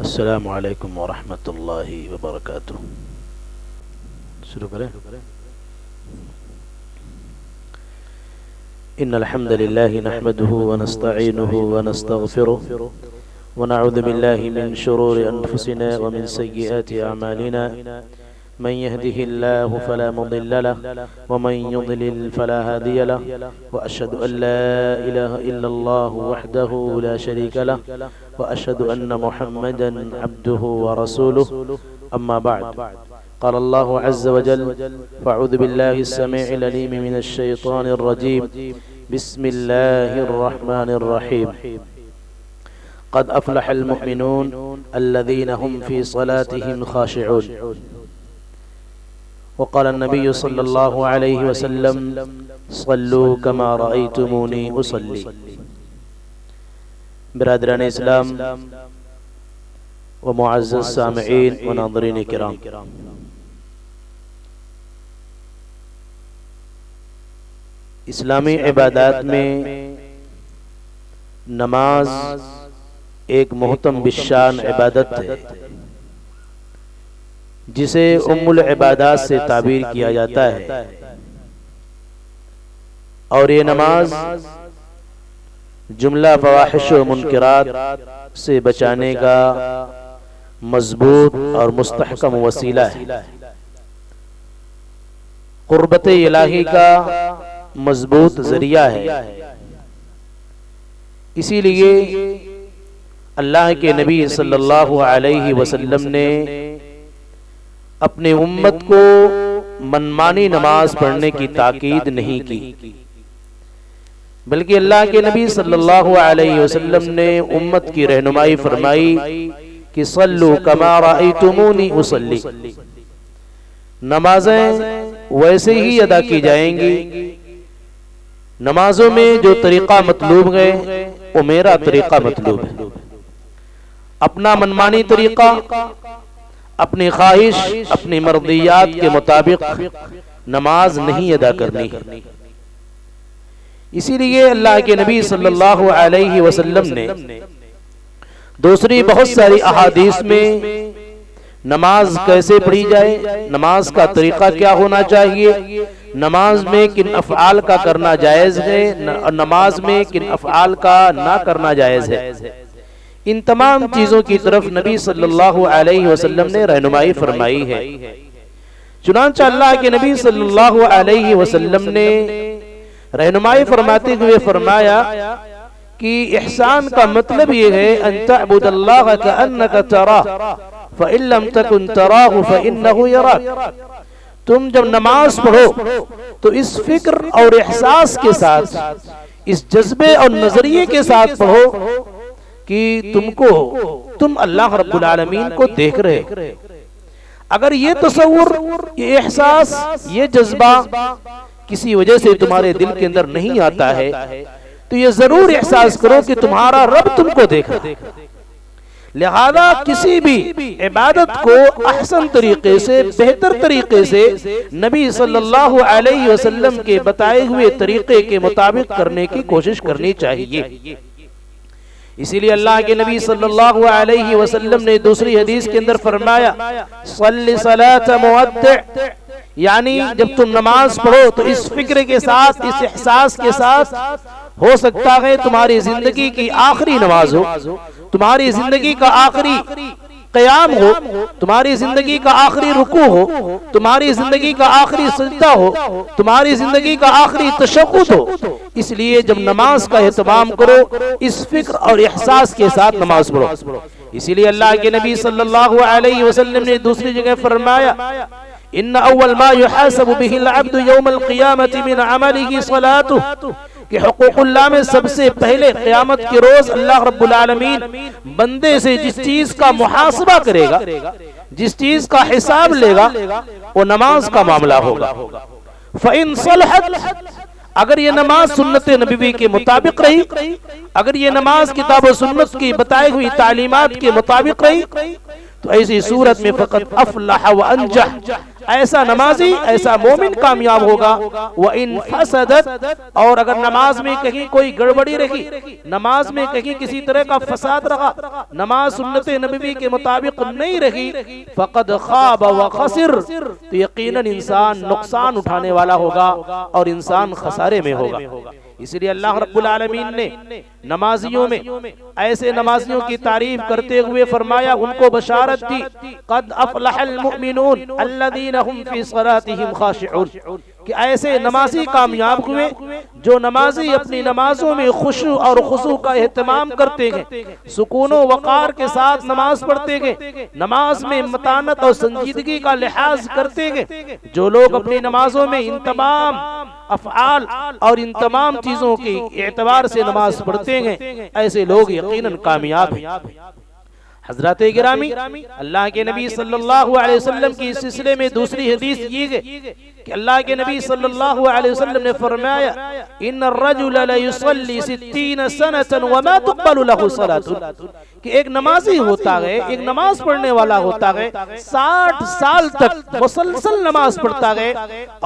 السلام علیکم ورحمۃ اللہ وبرکاتہ۔ شروع کریں۔ ان الحمد لله نحمده ونستعينه ونستغفره ونعوذ بالله من شرور انفسنا ومن سيئات اعمالنا، من يهده الله فلا مضل له ومن يضلل فلا هادي له، واشهد ان لا اله الا الله وحده لا شريك له، واشهد ان محمدا عبده ورسوله، اما بعد، قال الله عز وجل: فاعوذ بالله السميع العليم من الشيطان الرجيم، بسم الله الرحمن الرحيم، قد افلح المؤمنون الذين هم في صلاتهم خاشعون، وقال النبي صلى الله عليه وسلم: صلوا كما رأيتموني أصلي۔ برادران اسلام و معزز سامعین و ناظرین کرام، اسلامی عبادات میں نماز ایک محترم بالشان عبادت ہے جسے ام العبادات سے تعبیر کیا جاتا ہے، اور یہ نماز جملہ فواحش و منکرات سے بچانے کا مضبوط اور مستحکم وسیلہ ہے، قربت الہی کا مضبوط ذریعہ ہے۔ اسی لیے اللہ کے نبی صلی اللہ علیہ وسلم نے اپنی امت کو منمانی نماز پڑھنے کی تاکید نہیں کی، بلکہ اللہ کے نبی صلی اللہ علیہ وسلم نے امت کی رہنمائی فرمائی کہ صلو کما رأیتمونی اصلی، نمازیں ویسے ہی ادا کی جائیں گی، نمازوں میں جو طریقہ مطلوب ہے وہ میرا طریقہ مطلوب ہے، اپنا منمانی طریقہ، اپنی خواہش، اپنی مرضیات کے مطابق نماز نہیں ادا کرنی ہے۔ اسی لیے اللہ کے نبی صلی اللہ علیہ وسلم نے دوسری بہت ساری احادیث میں نماز کیسے پڑھی جائے، نماز کا طریقہ کیا ہونا چاہیے، نماز میں کن افعال کا کرنا جائز ہے اور نماز میں کن افعال کا نہ کرنا جائز ہے، ان تمام چیزوں کی طرف نبی صلی اللہ علیہ وسلم نے رہنمائی فرمائی ہے۔ چنانچہ اللہ کے نبی صلی اللہ علیہ وسلم نے رہنمائی فرماتے ہوئے فرمایا کہ احسان کا مطلب یہ ہے ان تعبد اللہ کأنک تراہ فإن لم تکن تراہ فإنہ یراک، تم جب نماز پڑھو تو اس فکر اور احساس کے ساتھ، اس جذبے اور نظریے کے ساتھ پڑھو کہ تم اللہ رب العالمین کو دیکھ رہے۔ اگر یہ تصور، یہ احساس، یہ جذبہ کسی وجہ سے تمہارے دل کے اندر نہیں آتا ہے تو یہ ضرور احساس کرو کہ تمہارا رب تم کو دیکھ رہا ہے۔ لہذا کسی بھی عبادت کو احسن طریقے سے، بہتر طریقے سے نبی صلی اللہ علیہ وسلم کے بتائے ہوئے طریقے کے مطابق کرنے کی کوشش کرنی چاہیے۔ اسی لیے اللہ کے نبی صلی اللہ علیہ وسلم نے دوسری حدیث کے اندر فرمایا: صلی صلاۃ مودع، یعنی جب تم نماز پڑھو تو اس فکر کے ساتھ، اس احساس کے ساتھ، ہو سکتا ہے تمہاری زندگی کی آخری نماز ہو، تمہاری زندگی کا آخری قیام ہو، تمہاری زندگی کا آخری رکوع ہو، تمہاری زندگی کا آخری سجدہ ہو، تمہاری زندگی کا آخری تشہد ہو۔ اس لیے جب نماز کا اہتمام کرو اس فکر اور احساس کے ساتھ نماز پڑھو۔ اسی لیے اللہ کے نبی صلی اللہ علیہ وسلم نے دوسری جگہ فرمایا: ان اول ما يحاسب به العبد يوم القيامة من عمله صلاته، کہ حقوق اللہ میں سب سے پہلے قیامت کے روز اللہ رب العالمین بندے سے جس چیز کا محاسبہ کرے گا، جس چیز کا حساب لے گا، وہ نماز کا معاملہ ہوگا۔ فَإِن صَلَحَتْ، اگر یہ نماز سنت نبوی کے مطابق رہی، اگر یہ نماز کتاب و سنت کی بتائی ہوئی تعلیمات کے مطابق رہی، تو ایسی صورت میں فقط افلح و انجح، ایسا نمازی ایسا مومن کامیاب ہوگا۔ وَإِن فَسَدَتْ، اور اگر نماز میں کہیں کوئی گڑبڑی رہی، نماز میں کہیں کسی طرح کا فساد رہا، نماز سنت نبوی کے مطابق نہیں رہی، فَقَدْ خَابَ وَخَسِرْ، تو یقیناً انسان نقصان اٹھانے والا ہوگا اور انسان خسارے میں ہوگا۔ اس لیے اللہ رب العالمین نے نمازیوں میں ایسے نمازیوں کی تعریف کرتے ہوئے فرمایا، ان کو بشارت دی، قد افلح المؤمنون الذین هم فی صلاتهم خاشعون، کہ ایسے نمازی کامیاب ہوئے جو نمازی اپنی نمازوں میں خشوع اور خضوع کا اہتمام کرتے ہیں، سکون و وقار کے ساتھ نماز پڑھتے ہیں، نماز میں متانت اور سنجیدگی کا لحاظ کرتے ہیں۔ جو لوگ اپنی نمازوں میں ان تمام افعال اور ان تمام چیزوں کے اعتبار سے نماز پڑھتے ہیں، ایسے لوگ یقیناً کامیاب ہیں۔ حضرات گرامی، اللہ کے نبی صلی اللہ علیہ وسلم کی اس سلسلے میں دوسری حدیث یہ ہے کہ اللہ کے نبی صلی اللہ علیہ وسلم نے فرمایا، ان الرجل لیصلی 60 سنة وما تقبل له صلاة، کہ ایک نمازی ہوتا ہے، ایک نماز پڑھنے والا ہوتا ہے، 60 سال تک مسلسل نماز پڑھتا ہے،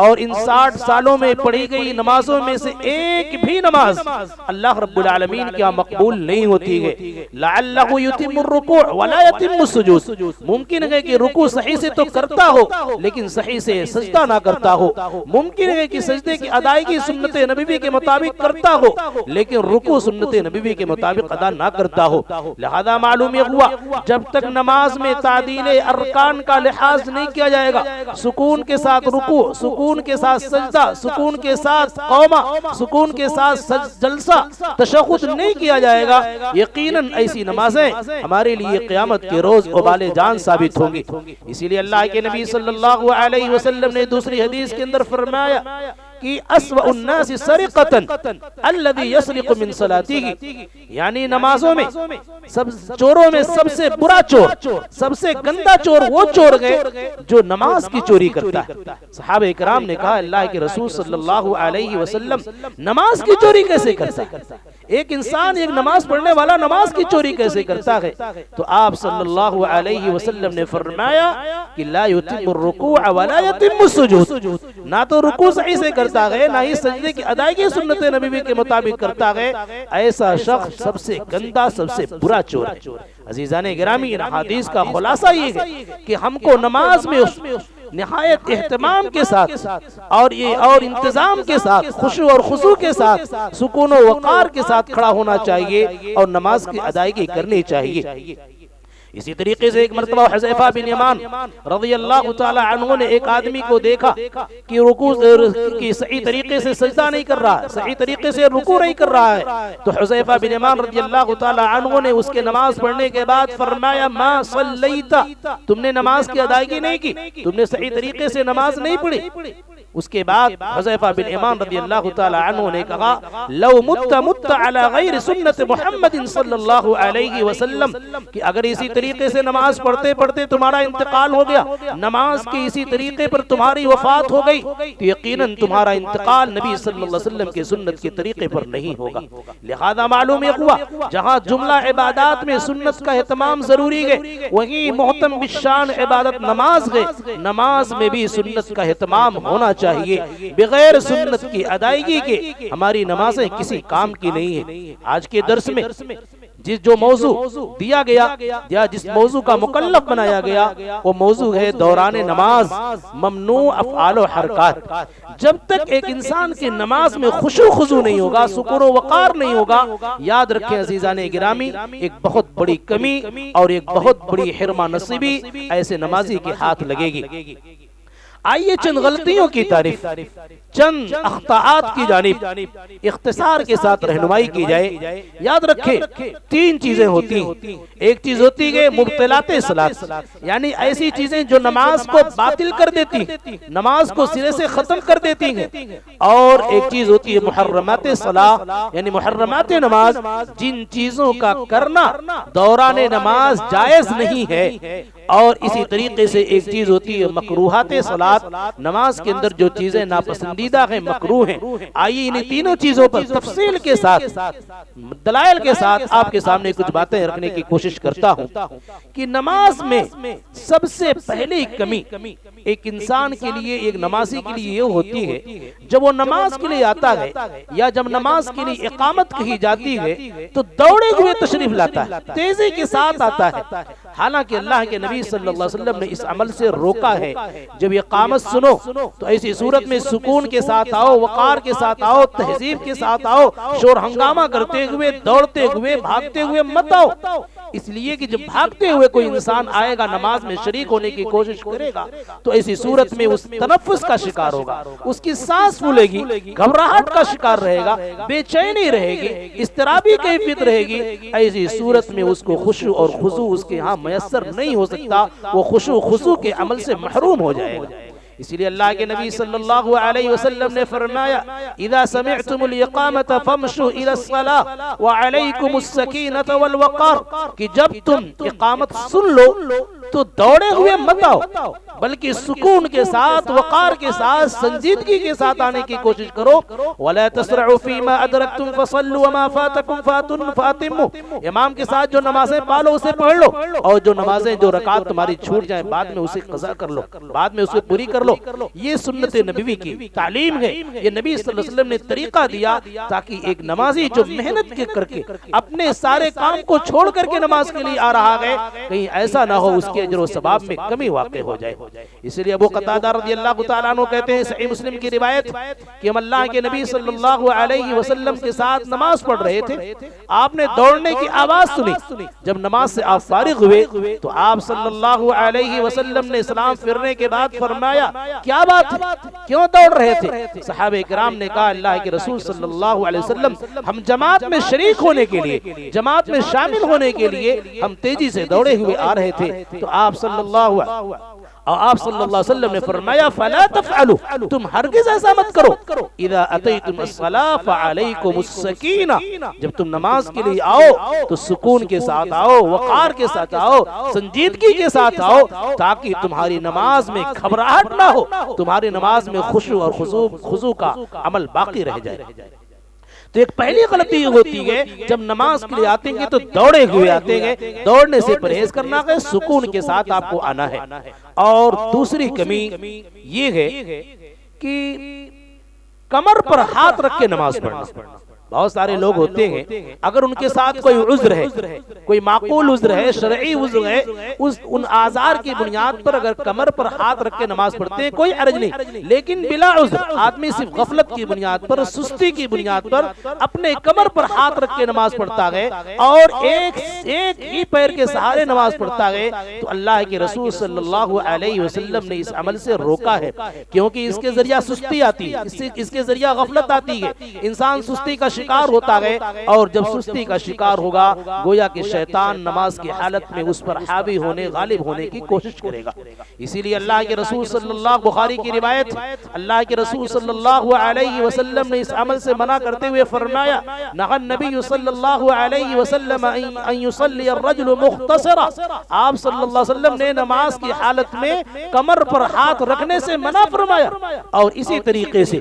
اور ان 60 سالوں میں پڑھی گئی نمازوں میں سے ایک بھی نماز اللہ رب العالمین کیا مقبول نہیں ہوتی ہے۔ لعلہ یتم الرکوع ولا یتم السجود، ممکن ہے کہ رکوع صحیح سے تو کرتا ہو لیکن صحیح سے سجدہ نہ کرتا ہو، ممکن ہے کہ سجدے کی ادائیگی سنت نبوی کے مطابق کرتا ہو لیکن رکوع سنت نبوی کے مطابق ادا نہ کرتا ہو۔ لہذا معلوم یہ ہوا، جب تک نماز میں تعدیل ارکان کا لحاظ نہیں کیا جائے گا، سکون کے ساتھ رکوع، سکون کے ساتھ سجدہ، سکون کے ساتھ قومہ، سکون کے ساتھ جلسہ، تشہد نہیں کیا جائے گا، یقیناً ایسی نمازیں ہمارے لیے قیامت کے روز وبال جان ثابت ہوں گی۔ اسی لیے اللہ کے نبی صلی اللہ علیہ وسلم نے دوسری حدیث کے اندر فرمایا کہ اسوأ الناس سرقة الذي يسرق من صلاته، یعنی نمازوں میں چوروں میں سب سے برا چور، سب سے گندا چور وہ چور ہے جو نماز کی چوری کرتا ہے۔ صحابہ اکرام نے کہا، اللہ کے رسول صلی اللہ علیہ وسلم نماز کی چوری کیسے کرتا ہے؟ ایک انسان، ایک نماز پڑھنے والا نماز کی چوری کیسے کرتا ہے؟ تو آپ صلی اللہ علیہ وسلم نے فرمایا کہ لا یتم الرکوع ولا یتم السجود، نہ تو رکوع صحیح سے کرتا ہے، نہ ہی سجدے کی ادائیگی سنت نبوی کے مطابق کرتا ہے، ایسا شخص سب سے گندا، سب سے برا چور ہے۔ عزیزان گرامی، ان حدیث کا خلاصہ یہ ہے کہ ہم کو نماز میں نہایت اہتمام کے ساتھ اور انتظام کے ساتھ، خشوع اور خضوع کے ساتھ، سکون و وقار کے ساتھ کھڑا ہونا چاہیے اور نماز کی ادائیگی کرنی چاہیے۔ اسی طریقے سے ایک مرتبہ حذیفہ بن یمان رضی اللہ تعالی عنہ نے ایک آدمی کو دیکھا کہ رکوع کی صحیح طریقے سے سجدہ نہیں کر رہا ہے، صحیح طریقے سے رکوع نہیں کر رہا ہے، تو حذیفہ بن یمان رضی اللہ تعالی عنہ نے اس کے نماز پڑھنے کے بعد فرمایا، ما صلیت، تم نے نماز کی ادائیگی نہیں کی، تم نے صحیح طریقے سے نماز نہیں پڑھی۔ اس کے بعد حذیفہ بن یمان رضی اللہ تعالی عنہ نے کہا، لو مت علی غیر سنت محمد صلی اللہ علیہ وسلم، کہ اگر اسی طریقے سے نماز پڑھتے پڑھتے تمہارا انتقال ہو گیا، نماز کے اسی طریقے پر تمہاری وفات ہو گئی، تو یقیناً تمہارا انتقال نبی صلی اللہ علیہ وسلم کے سنت کے طریقے پر نہیں ہوگا۔ لہذا معلوم یہ ہوا، جہاں جملہ عبادات میں سنت کا اہتمام ضروری ہے، وہیں محتم بالشان عبادت نماز ہے، نماز میں بھی سنت کا اہتمام ہونا چاہیے۔ بغیر سنت کی ادائیگی کے ہماری نمازیں کسی کام کی نہیں ہیں۔ آج کے درس میں جو موضوع دیا گیا یا جس موضوع کا مکلف بنایا گیا، وہ موضوع ہے دوران نماز ممنوع افعال و حرکات۔ جب تک ایک انسان کی نماز میں خشوع خضوع نہیں ہوگا، سکون و وقار نہیں ہوگا، یاد رکھیں عزیزان گرامی، ایک بہت بڑی کمی اور ایک بہت بڑی حرمہ نصیبی ایسے نمازی کے ہاتھ لگے گی۔ آئیے چند غلطیوں کی تعریف، چند اخطاءات کی جانب اختصار کے ساتھ رہنمائی کی جائے۔ یاد رکھیں، 3 چیزیں ہوتی ہیں۔ ایک چیز ہوتی ہے مبطلات صلاۃ، یعنی ایسی چیزیں جو نماز کو باطل کر دیتی ہیں، نماز کو سرے سے ختم کر دیتی ہیں، اور ایک چیز ہوتی ہے محرمات صلاۃ، یعنی محرمات نماز، جن چیزوں کا کرنا دوران نماز جائز نہیں ہے، اور اسی طریقے سے ایک چیز ہوتی ہے مکروہات صلاۃ، صلات، نماز کے اندر جو چیزیں ناپسندیدہ ہیں، مکروہ ہیں، آئیے انہیں تینوں چیزوں پر تفصیل کے ساتھ، دلائل کے ساتھ آپ کے سامنے کچھ باتیں رکھنے کی کوشش کرتا ہوں کہ نماز میں سب سے پہلی کمی ایک انسان کے لیے، ایک نمازی کے لیے یہ ہوتی ہے، جب وہ نماز کے لیے آتا ہے یا جب نماز کے لیے اقامت کہی جاتی ہے تو دوڑے ہوئے تشریف لاتا ہے، تیزی کے ساتھ آتا ہے، حالانکہ اللہ کے نبی صلی اللہ علیہ وسلم نے اس عمل سے روکا ہے۔ جب اقامت سنو تو ایسی صورت میں سکون کے ساتھ آؤ، وقار کے ساتھ آؤ، تہذیب کے ساتھ آؤ، شور ہنگامہ کرتے ہوئے، دوڑتے ہوئے، بھاگتے ہوئے مت آؤ، اس لیے کہ جب بھاگتے ہوئے کوئی انسان آئے گا، نماز میں شریک ہونے کی کوشش کرے گا تو ایسی صورت میں اس تنفس کا شکار ہوگا، اس کی سانس پھولے گی، گھبراہٹ کا شکار رہے گا، بے چینی رہے گی، اضطرابی کیفیت رہے گی۔ ایسی صورت میں اس کو خشوع اور خضوع اس کے ہاں میسر نہیں ہو سکتا، وہ خشوع خضوع کے عمل سے محروم ہو جائے گا۔ اسی لیے اللہ کے نبی صلی اللہ علیہ وسلم نے فرمایا اذا سمعتم الاقامت فامشوا الى الصلاة وعليكم السکینۃ والوقار، کہ جب تم اقامت سن لو تو دوڑے ہوئے مت آؤ، بلکہ سکون کے ساتھ، وقار کے ساتھ، سنجیدگی کے ساتھ آنے کی کوشش کرو۔ ولا تسرعوا فيما ادركتم فصلوا وما فاتكم فاتموا، امام کے ساتھ جو نمازیں پالو اسے پڑھ لو، اور جو نمازیں، جو رکعت تمہاری چھوٹ جائیں بعد میں اسے قضا کر لو، بعد میں اسے پوری کر لو۔ یہ سنت نبوی کی تعلیم ہے، یہ نبی صلی اللہ علیہ وسلم نے طریقہ دیا تاکہ ایک نمازی جو محنت کر کے اپنے سارے کام کو چھوڑ کر کے نماز کے لیے آ رہا ہے، کہیں ایسا نہ ہو اس کے اجر و ثواب میں کمی واقع ہو جائے۔ اس لیے ابو قتادہ رضی اللہ تعالیٰ عنہ کہتے ہیں، صحیح مسلم کی روایت، کہ ہم اللہ کے نبی صلی اللہ علیہ وسلم کے ساتھ نماز پڑھ رہے تھے، آپ نے دوڑنے کی آواز سنی، جب نماز سے آپ فارغ ہوئے تو آپ صلی اللہ علیہ وسلم نے سلام پھرنے کے بعد فرمایا کیا بات ہے، کیوں دوڑ رہے تھے؟ صحابہ کرام نے کہا اللہ کے رسول صلی اللہ علیہ وسلم، ہم جماعت میں شریک ہونے کے لیے، جماعت میں شامل ہونے کے لیے ہم تیزی سے دوڑے ہوئے آ رہے تھے۔ تو آپ صلی اللہ علیہ وسلم نے فرمایا فلا تفعلوا، تم ہرگز ایسا مت کرو، اذا اتیتم الصلاة فعلیکم السکینہ، جب تم نماز کے لیے آؤ تو سکون کے ساتھ آؤ، وقار کے ساتھ آؤ، سنجیدگی کے ساتھ آؤ، تاکہ تمہاری نماز میں گھبراہٹ نہ ہو، تمہاری نماز میں خشوع اور خضوع کا عمل باقی رہ جائے۔ تو ایک پہلی غلطی یہ ہوتی ہے جب نماز کے لیے آتے ہیں تو دوڑے ہوئے آتے ہیں، دوڑنے سے پرہیز کرنا ہے، سکون کے ساتھ آپ کو آنا ہے۔ اور دوسری کمی یہ ہے کہ کمر پر ہاتھ رکھ کے نماز پڑھنا۔ بہت سارے لوگ ہوتے ہیں اگر ان کے ساتھ کوئی عذر ہے، کوئی معقول عذر ہے، شرعی عذر ہے، ان آزار کی بنیاد پر اگر کمر پر ہاتھ رکھ کے نماز پڑھتے ہیں کوئی حرج نہیں، لیکن بلا عذر آدمی صرف غفلت کی بنیاد پر، سستی کی بنیاد پر اپنے کمر پر ہاتھ رکھ کے نماز پڑھتا ہے اور ایک ہی پیر کے سہارے نماز پڑھتا ہے، تو اللہ کے رسول صلی اللہ علیہ وسلم نے اس عمل سے روکا ہے، کیونکہ اس کے ذریعہ سستی آتی ہے، اس کے ذریعہ غفلت آتی ہے، انسان سستی کا شکار ہوتا ہے، اور جب سستی کا شکار ہوگا گویا کہ شیطان نماز کی حالت میں اس پر حاوی ہونے، غالب ہونے کی کوشش کرے گا۔ اسی لیے اللہ کے رسول صلی اللہ، بخاری کی روایت، اللہ کے رسول صلی اللہ علیہ وسلم نے اس عمل سے منع کرتے ہوئے فرمایا نہى النبی صلی اللہ علیہ وسلم ان یصلی الرجل مختصرا، آپ صلی اللہ علیہ وسلم نے نماز کی حالت میں کمر پر ہاتھ رکھنے سے منع فرمایا۔ اور اسی طریقے سے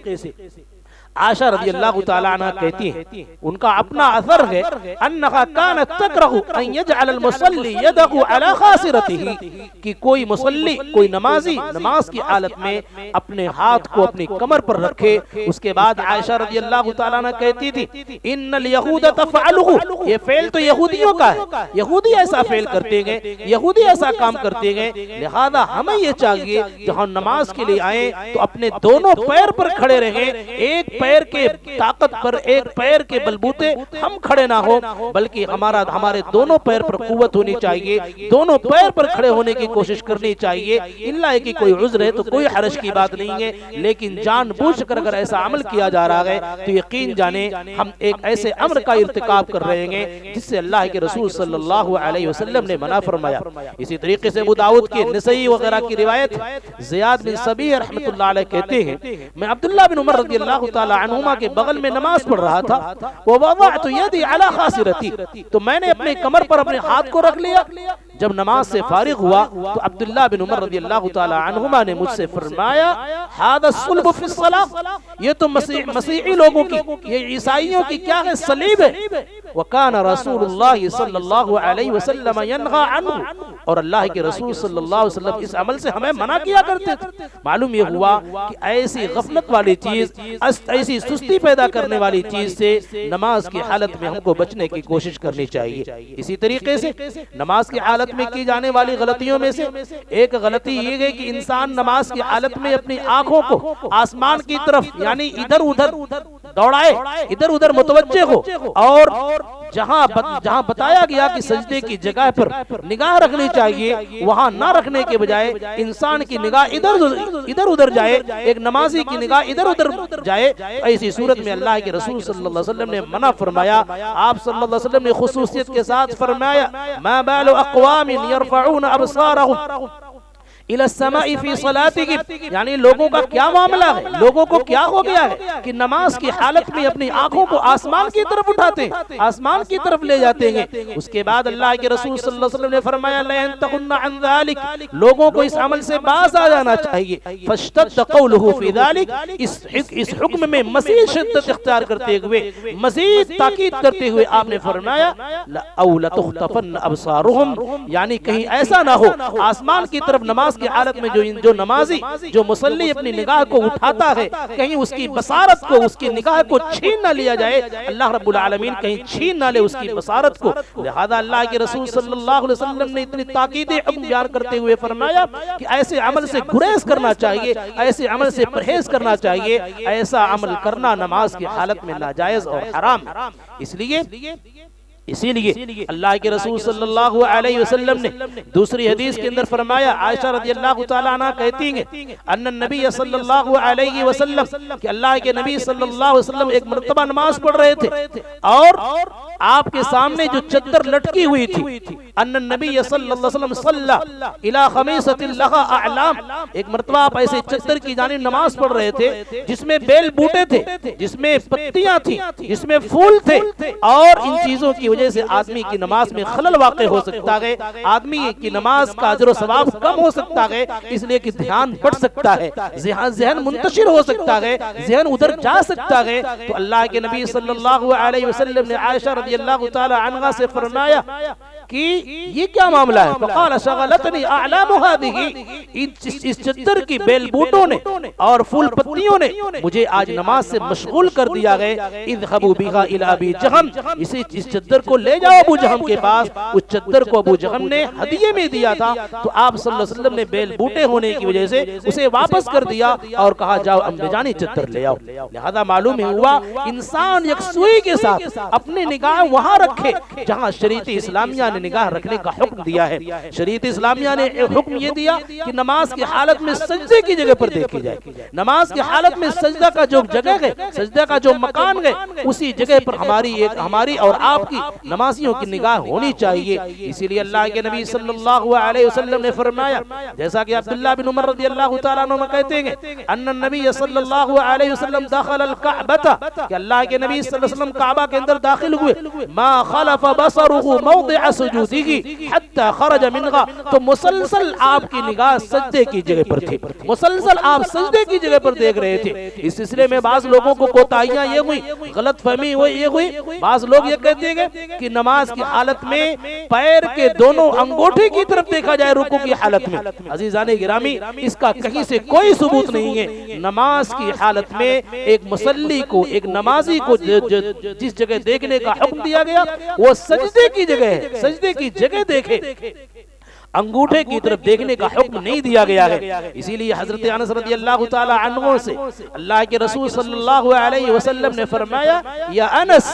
عائشہ رضی اللہ تعالیٰ عنہ کہتی ہیں، ان کا اپنا اثر ہے انہا کانت تکرہ ان یجعل المصلی یدہ علی خاصرتہ، کہ کوئی مصلی، کوئی نمازی نماز کی حالت میں اپنے ہاتھ کو اپنی کمر پر رکھے۔ اس کے بعد عائشہ رضی اللہ تعالیٰ عنہ کہتی تھی ان الیہود تفعلہ، یہ فعل تو یہودیوں کا ہے، یہودی ایسا فعل کرتے ہیں، یہودی ایسا کام کرتے ہیں، لہذا ہمیں یہ چاہیے جب ہم نماز کے لیے آئیں تو اپنے دونوں پیر پر کھڑے رہیں، ایک پیر کے طاقت پر، ایک پیر کے بلبوتے ہم کھڑے نہ ہو، بلکہ ہمارے دونوں پیر پر قوت ہونی چاہیے، دونوں پیر پر کھڑے ہونے کی کوشش کرنی چاہیے۔ اللہ کی کوئی عذر ہے تو کوئی حرج کی بات نہیں ہے، لیکن جان بوجھ کر اگر ایسا عمل کیا جا رہا ہے تو یقین جانیں ہم ایک ایسے امر کا ارتکاب کر رہے ہیں جس سے اللہ کے رسول صلی اللہ علیہ وسلم نے منع فرمایا۔ اسی طریقے سے ابو داؤد کے، نسائی وغیرہ کی روایت، زیاد بن سبیح رحمۃ اللہ علیہ کہتے ہیں میں عبداللہ بن عمر رضی اللہ تعالیٰ تعالی عنہما کے بغل میں نماز پڑھ رہا تھا، ووضعت یدی علی خاصرتی، تو میں نے اپنے کمر پر اپنے ہاتھ کو رکھ لیا۔ جب نماز سے فارغ ہوا تو عبداللہ بن عمر رضی اللہ تعالی عنہما نے مجھ سے فرمایا ھذا الصلب فی الصلاۃ، یہ تو مسیحی لوگوں کی، یہ عیسائیوں کی کیا ہے، صلیب ہے۔ وکان رسول اللہ صلی اللہ علیہ وسلم ینہی عنہ، اور اللہ کے رسول صلی اللہ علیہ وسلم اس عمل سے ہمیں منع کیا کرتے تھے۔ معلوم یہ ہوا کہ ایسی غفلت والی چیز، ایسی سستی پیدا کرنے والی چیز سے نماز کی حالت میں ہم کو بچنے کی کوشش کرنی چاہیے۔ اسی طریقے سے نماز کی حالت میں کی جانے والی غلطیوں میں سے ایک غلطی یہ ہے کہ انسان نماز کی حالت میں اپنی آنکھوں کو آسمان کی طرف یعنی ادھر ادھر دوڑائے، ادھر ادھر متوجہ ہو، اور جہاں بتایا گیا کہ سجدے کی جگہ پر نگاہ رکھنی چاہیے وہاں نہ رکھنے کے بجائے انسان کی نگاہ ادھر ادھر جائے، ایک نمازی کی نگاہ ادھر ادھر جائے۔ ایسی صورت میں اللہ کے رسول صلی اللہ علیہ وسلم نے منع فرمایا۔ آپ صلی اللہ علیہ وسلم نے خصوصیت کے ساتھ فرمایا ما بال اقوام يرفعون ابصارهم الى السماء في صلاتهم، یعنی لوگوں کا کیا معاملہ ہے، لوگوں کو کیا ہو گیا ہے کہ نماز کی حالت میں اپنی آنکھوں کو آسمان کی طرف اٹھاتے ہیں، آسمان کی طرف لے جاتے ہیں۔ اس کے بعد اللہ کے رسول صلی اللہ علیہ وسلم نے فرمایا لا ينتهن عن ذلك، لوگوں کو اس عمل سے باز آ جانا چاہیے۔ فاشتد قوله في ذلك، اس حکم میں مزید شدت اختیار کرتے ہوئے، مزید تاکید کرتے ہوئے آپ نے فرمایا او لتخطفن ابصارهم، یعنی کہیں ایسا نہ ہو آسمان کی طرف نماز کی حالت میں جو نمازی، جو مصلی اپنی نگاہ کو اٹھاتا ہے، کہیں اس کی بصارت کو، اس کی نگاہ کو چھین نہ لیا جائے، اللہ رب العالمین کہیں چھین نہ لے اس کی بصارت کو۔ لہذا اللہ کے رسول صلی اللہ علیہ وسلم نے اتنی تاکید حکم بیان کرتے ہوئے فرمایا کہ ایسے عمل سے گریز کرنا چاہیے، ایسے عمل سے پرہیز کرنا چاہیے، ایسا عمل کرنا نماز کی حالت میں ناجائز اور حرام ہے۔ اسی لیے اللہ کے رسول صلی اللہ علیہ وسلم نے دوسری حدیث کے اندر فرمایا، عائشہ رضی اللہ تعالیٰ عنہ کہتی ہیں ان النبی صلی اللہ علیہ وسلم، کہ اللہ کے نبی صلی اللہ علیہ وسلم ایک مرتبہ نماز پڑھ رہے تھے اور آپ کے سامنے جو چادر لٹکی ہوئی تھی، ان النبی صلی اللہ علیہ وسلم صلی الی خمیصۃ لہا اعلام، ایک مرتبہ آپ ایسے چادر کی جانب نماز پڑھ رہے تھے جس میں بیل بوٹے تھے، جس میں پتیاں تھیں، جس میں پھول تھے، اور ان چیزوں کی وجہ سے آدمی کی نماز میں خلل واقع ہو سکتا ہے، آدمی کی نماز کا اجر و ثواب کم ہو سکتا ہے، اس لیے کہ دھیان بڑھ سکتا ہے، ذہن منتشر ہو سکتا ہے، ذہن ادھر جا سکتا ہے۔ تو اللہ کے نبی صلی اللہ علیہ وسلم نے عائشہ رضی اللہ تعالی عنہا سے فرمایا کہ یہ کیا معاملہ ہے؟ فقال شغلتنی اعلام هذه، اس چادر کی بیل بوٹوں نے اور پھول پتیوں نے مجھے آج نماز سے مشغول کر دیا ہے۔ اذهبوا بها الى ابي جہم، اس چادر کو لے جاؤ ابو جہم کے پاس۔ اس چادر کو ابو جہم نے ہدیے میں دیا تھا، تو آپ صلی اللہ علیہ وسلم نے بیل بوٹے ہونے کی وجہ سے اسے واپس کر دیا اور کہا جاؤ امبے جانی چادر لے آؤ۔ لہذا معلوم ہوا انسان یکسوئی کے ساتھ اپنی نگاہ وہاں رکھے جہاں شریعت اسلامیہ نے نگاہ رکھنے کا حکم دیا ہے۔ شریعت اسلامیہ نے حکم یہ دیا کہ نماز کی حالت میں سجدے کی جگہ پر دیکھی جائے، نماز کی حالت میں سجدہ کا جو جگہ ہے، سجدہ کا جو مکان ہے، اسی جگہ پر ہماری اور آپ کی نمازیوں کی نگاہ ہونی چاہیے۔ اسی لیے اللہ کے نبی صلی اللہ علیہ وسلم نے فرمایا، جیسا کہ عبداللہ بن عمر رضی اللہ تعالیٰ عنہ کہتے ہیں ان النبی صلی اللہ علیہ وسلم دخل الکعبہ، کہ اللہ کے نبی صلی اللہ علیہ وسلم کعبہ کے اندر داخل ہوئے، ما خلف بصرہ موضع سجودہ حتی خرج منہا، تو مسلسل آپ کی نگاہ سجدے کی جگہ پر تھی، مسلسل آپ سجدے کی جگہ پر دیکھ رہے تھے۔ اس سلسلے میں بعض لوگوں کو کوتاہیاں یہ ہوئی، غلط فہمی یہ ہوئی، بعض لوگ یہ کہتے ہیں کہ نماز کی حالت میں پیر کے دونوں انگوٹھے کی طرف دیکھا جائے رکوع کی حالت میں۔ عزیزان گرامی، اس کا کہیں سے کوئی ثبوت نہیں ہے۔ نماز کی حالت میں ایک مصلی کو، ایک نمازی کو جس جگہ دیکھنے کا حکم دیا گیا وہ سجدے کی جگہ ہے، سجدے کی جگہ دیکھے، انگوٹھے کی طرف دیکھنے کا حکم نہیں دیا گیا ہے۔ اسی لیے حضرت انس رضی اللہ تعالی عنہ سے اللہ کے رسول صلی اللہ علیہ وسلم نے فرمایا یا انس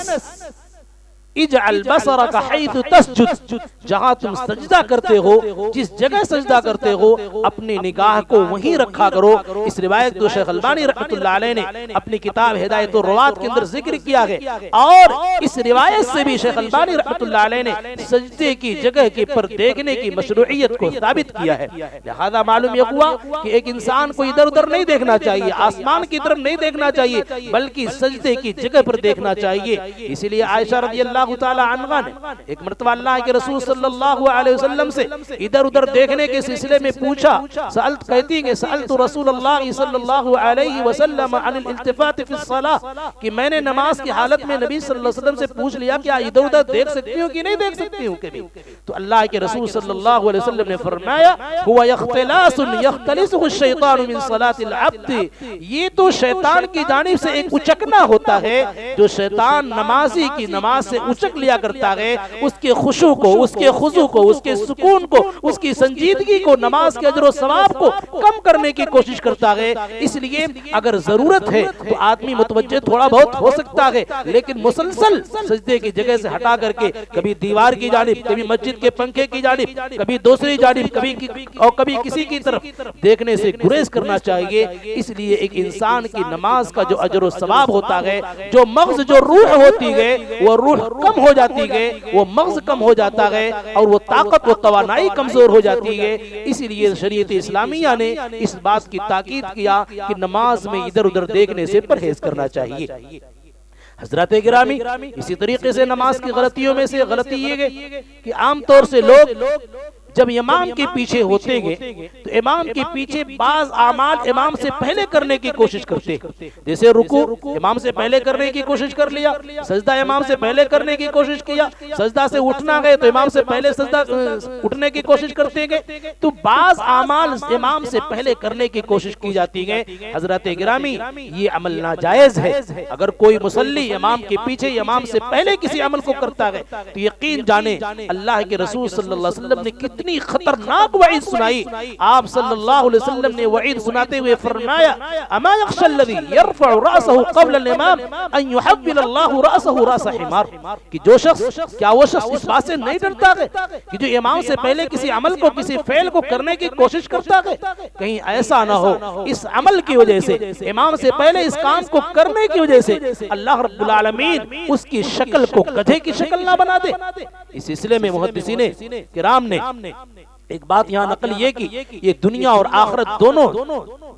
اجعل بصرک حیث تسجد، جہاں تم سجدہ کرتے ہو، جس جگہ سجدہ کرتے ہو اپنی نگاہ کو وہیں رکھا کرو۔ اس روایت کو شیخ البانی رحمۃ اللہ علیہ نے اپنی کتاب ہدایت الروات کے اندر ذکر کیا ہے، اور اس روایت سے بھی شیخ البانی رحمۃ اللہ علیہ نے سجدے کی جگہ کے پر دیکھنے کی مشروعیت کو ثابت کیا ہے۔ لہذا معلوم یہ ہوا کہ ایک انسان کو ادھر ادھر نہیں دیکھنا چاہیے، آسمان کی طرف نہیں دیکھنا چاہیے، بلکہ سجدے کی جگہ پر دیکھنا چاہیے۔ اسی لیے عائشہ رضی اللہ تعالی عنہا نے ایک مرتبہ اللہ کے رسول صلی اللہ علیہ وسلم سے ادھر ادھر دیکھنے کے سلسلے میں پوچھا، سألت کہتی کہ سألت رسول اللہ صلی اللہ علیہ وسلم عن الالتفات فی الصلاة، کہ میں نے نماز کی حالت میں نبی صلی اللہ علیہ وسلم سے پوچھ لیا کہ ادھر ادھر دیکھ سکتی ہوں کہ نہیں دیکھ سکتی ہوں کبھی؟ تو اللہ کے رسول صلی اللہ علیہ وسلم نے فرمایا هو اختلاس یختلسه الشیطان من صلاة العبد، یہ تو شیطان کی جانب سے ایک اچکنا ہوتا ہے جو شیطان نمازی کی نماز سے اچک لیا کرتا ہے، اس کے خشوع کو، اس کے خضوع کو، اس کے سکون کو، اس کی سنجیدگی کو، نماز کے اجر و ثواب کو کم کرنے کی کوشش کرتا ہے۔ اس لیے اگر ضرورت ہے تو آدمی متوجہ تھوڑا بہت ہو سکتا ہے، لیکن مسلسل سجدے کی جگہ سے ہٹا کر کے کبھی دیوار کی جانب، کبھی مسجد کے پنکھے کی جانب، کبھی دوسری جانب، کبھی کسی کی طرف دیکھنے سے گریز کرنا چاہیے۔ اس لیے ایک انسان کی نماز کا جو اجر و ثواب ہوتا ہے، جو مغز، جو روح ہوتی ہے، وہ روح کم ہو جاتی ہے، وہ مغز کم ہو جاتا ہے، اور وہ طاقت و توانائی کمزور ہو جاتی ہے۔ اسی لیے شریعت اسلامیہ نے اس بات کی تاکید کیا کہ نماز میں ادھر ادھر دیکھنے سے پرہیز کرنا چاہیے۔ حضرات گرامی، اسی طریقے سے نماز کی غلطیوں میں سے غلطی یہ ہے کہ عام طور سے لوگ جب امام کے پیچھے ہوتے گے تو امام کے پیچھے بعض اعمال امام سے پہلے کرنے کی کوشش کرتے، جیسے رکوع امام سے پہلے کرنے کی کوشش کر لیا، سجدہ امام سے پہلے کرنے کی کوشش کیا، سجدہ سے اٹھنا گئے تو امام سے پہلے سجدہ اٹھنے کی کوشش کرتے گئے، تو بعض اعمال امام سے پہلے کرنے کی کوشش کی جاتی ہے۔ حضرات گرامی، یہ عمل ناجائز ہے۔ اگر کوئی مصلی امام کے پیچھے امام سے پہلے کسی عمل کو کرتا ہے تو یقین جانے اللہ کے رسول صلی اللہ علیہ وسلم نے کتنی خطرناک وعید سنائی۔ آپ صلی اللہ علیہ وسلم نے وعید سناتے ہوئے فرمایا اما یخشى الذی یرفع رأسه قبل الامام ان يحول اللہ رأسه رأس حمار، کہ جو شخص، کیا وہ شخص اس بات سے نہیں ڈرتا ہے کہ جو امام سے پہلے کسی عمل کو، کسی فعل کو کرنے کی کوشش کرتا ہے، کہیں ایسا نہ ہو اس عمل کی وجہ سے، امام سے پہلے اس کام کو کرنے کی وجہ سے اللہ رب العالمین اس کی شکل کو گدھے کی شکل نہ بنا دے۔ اس سلسلے میں محدثین کرام نے ایک بات یہاں نقل یہ کی، یہ دنیا اور آخرت دونوں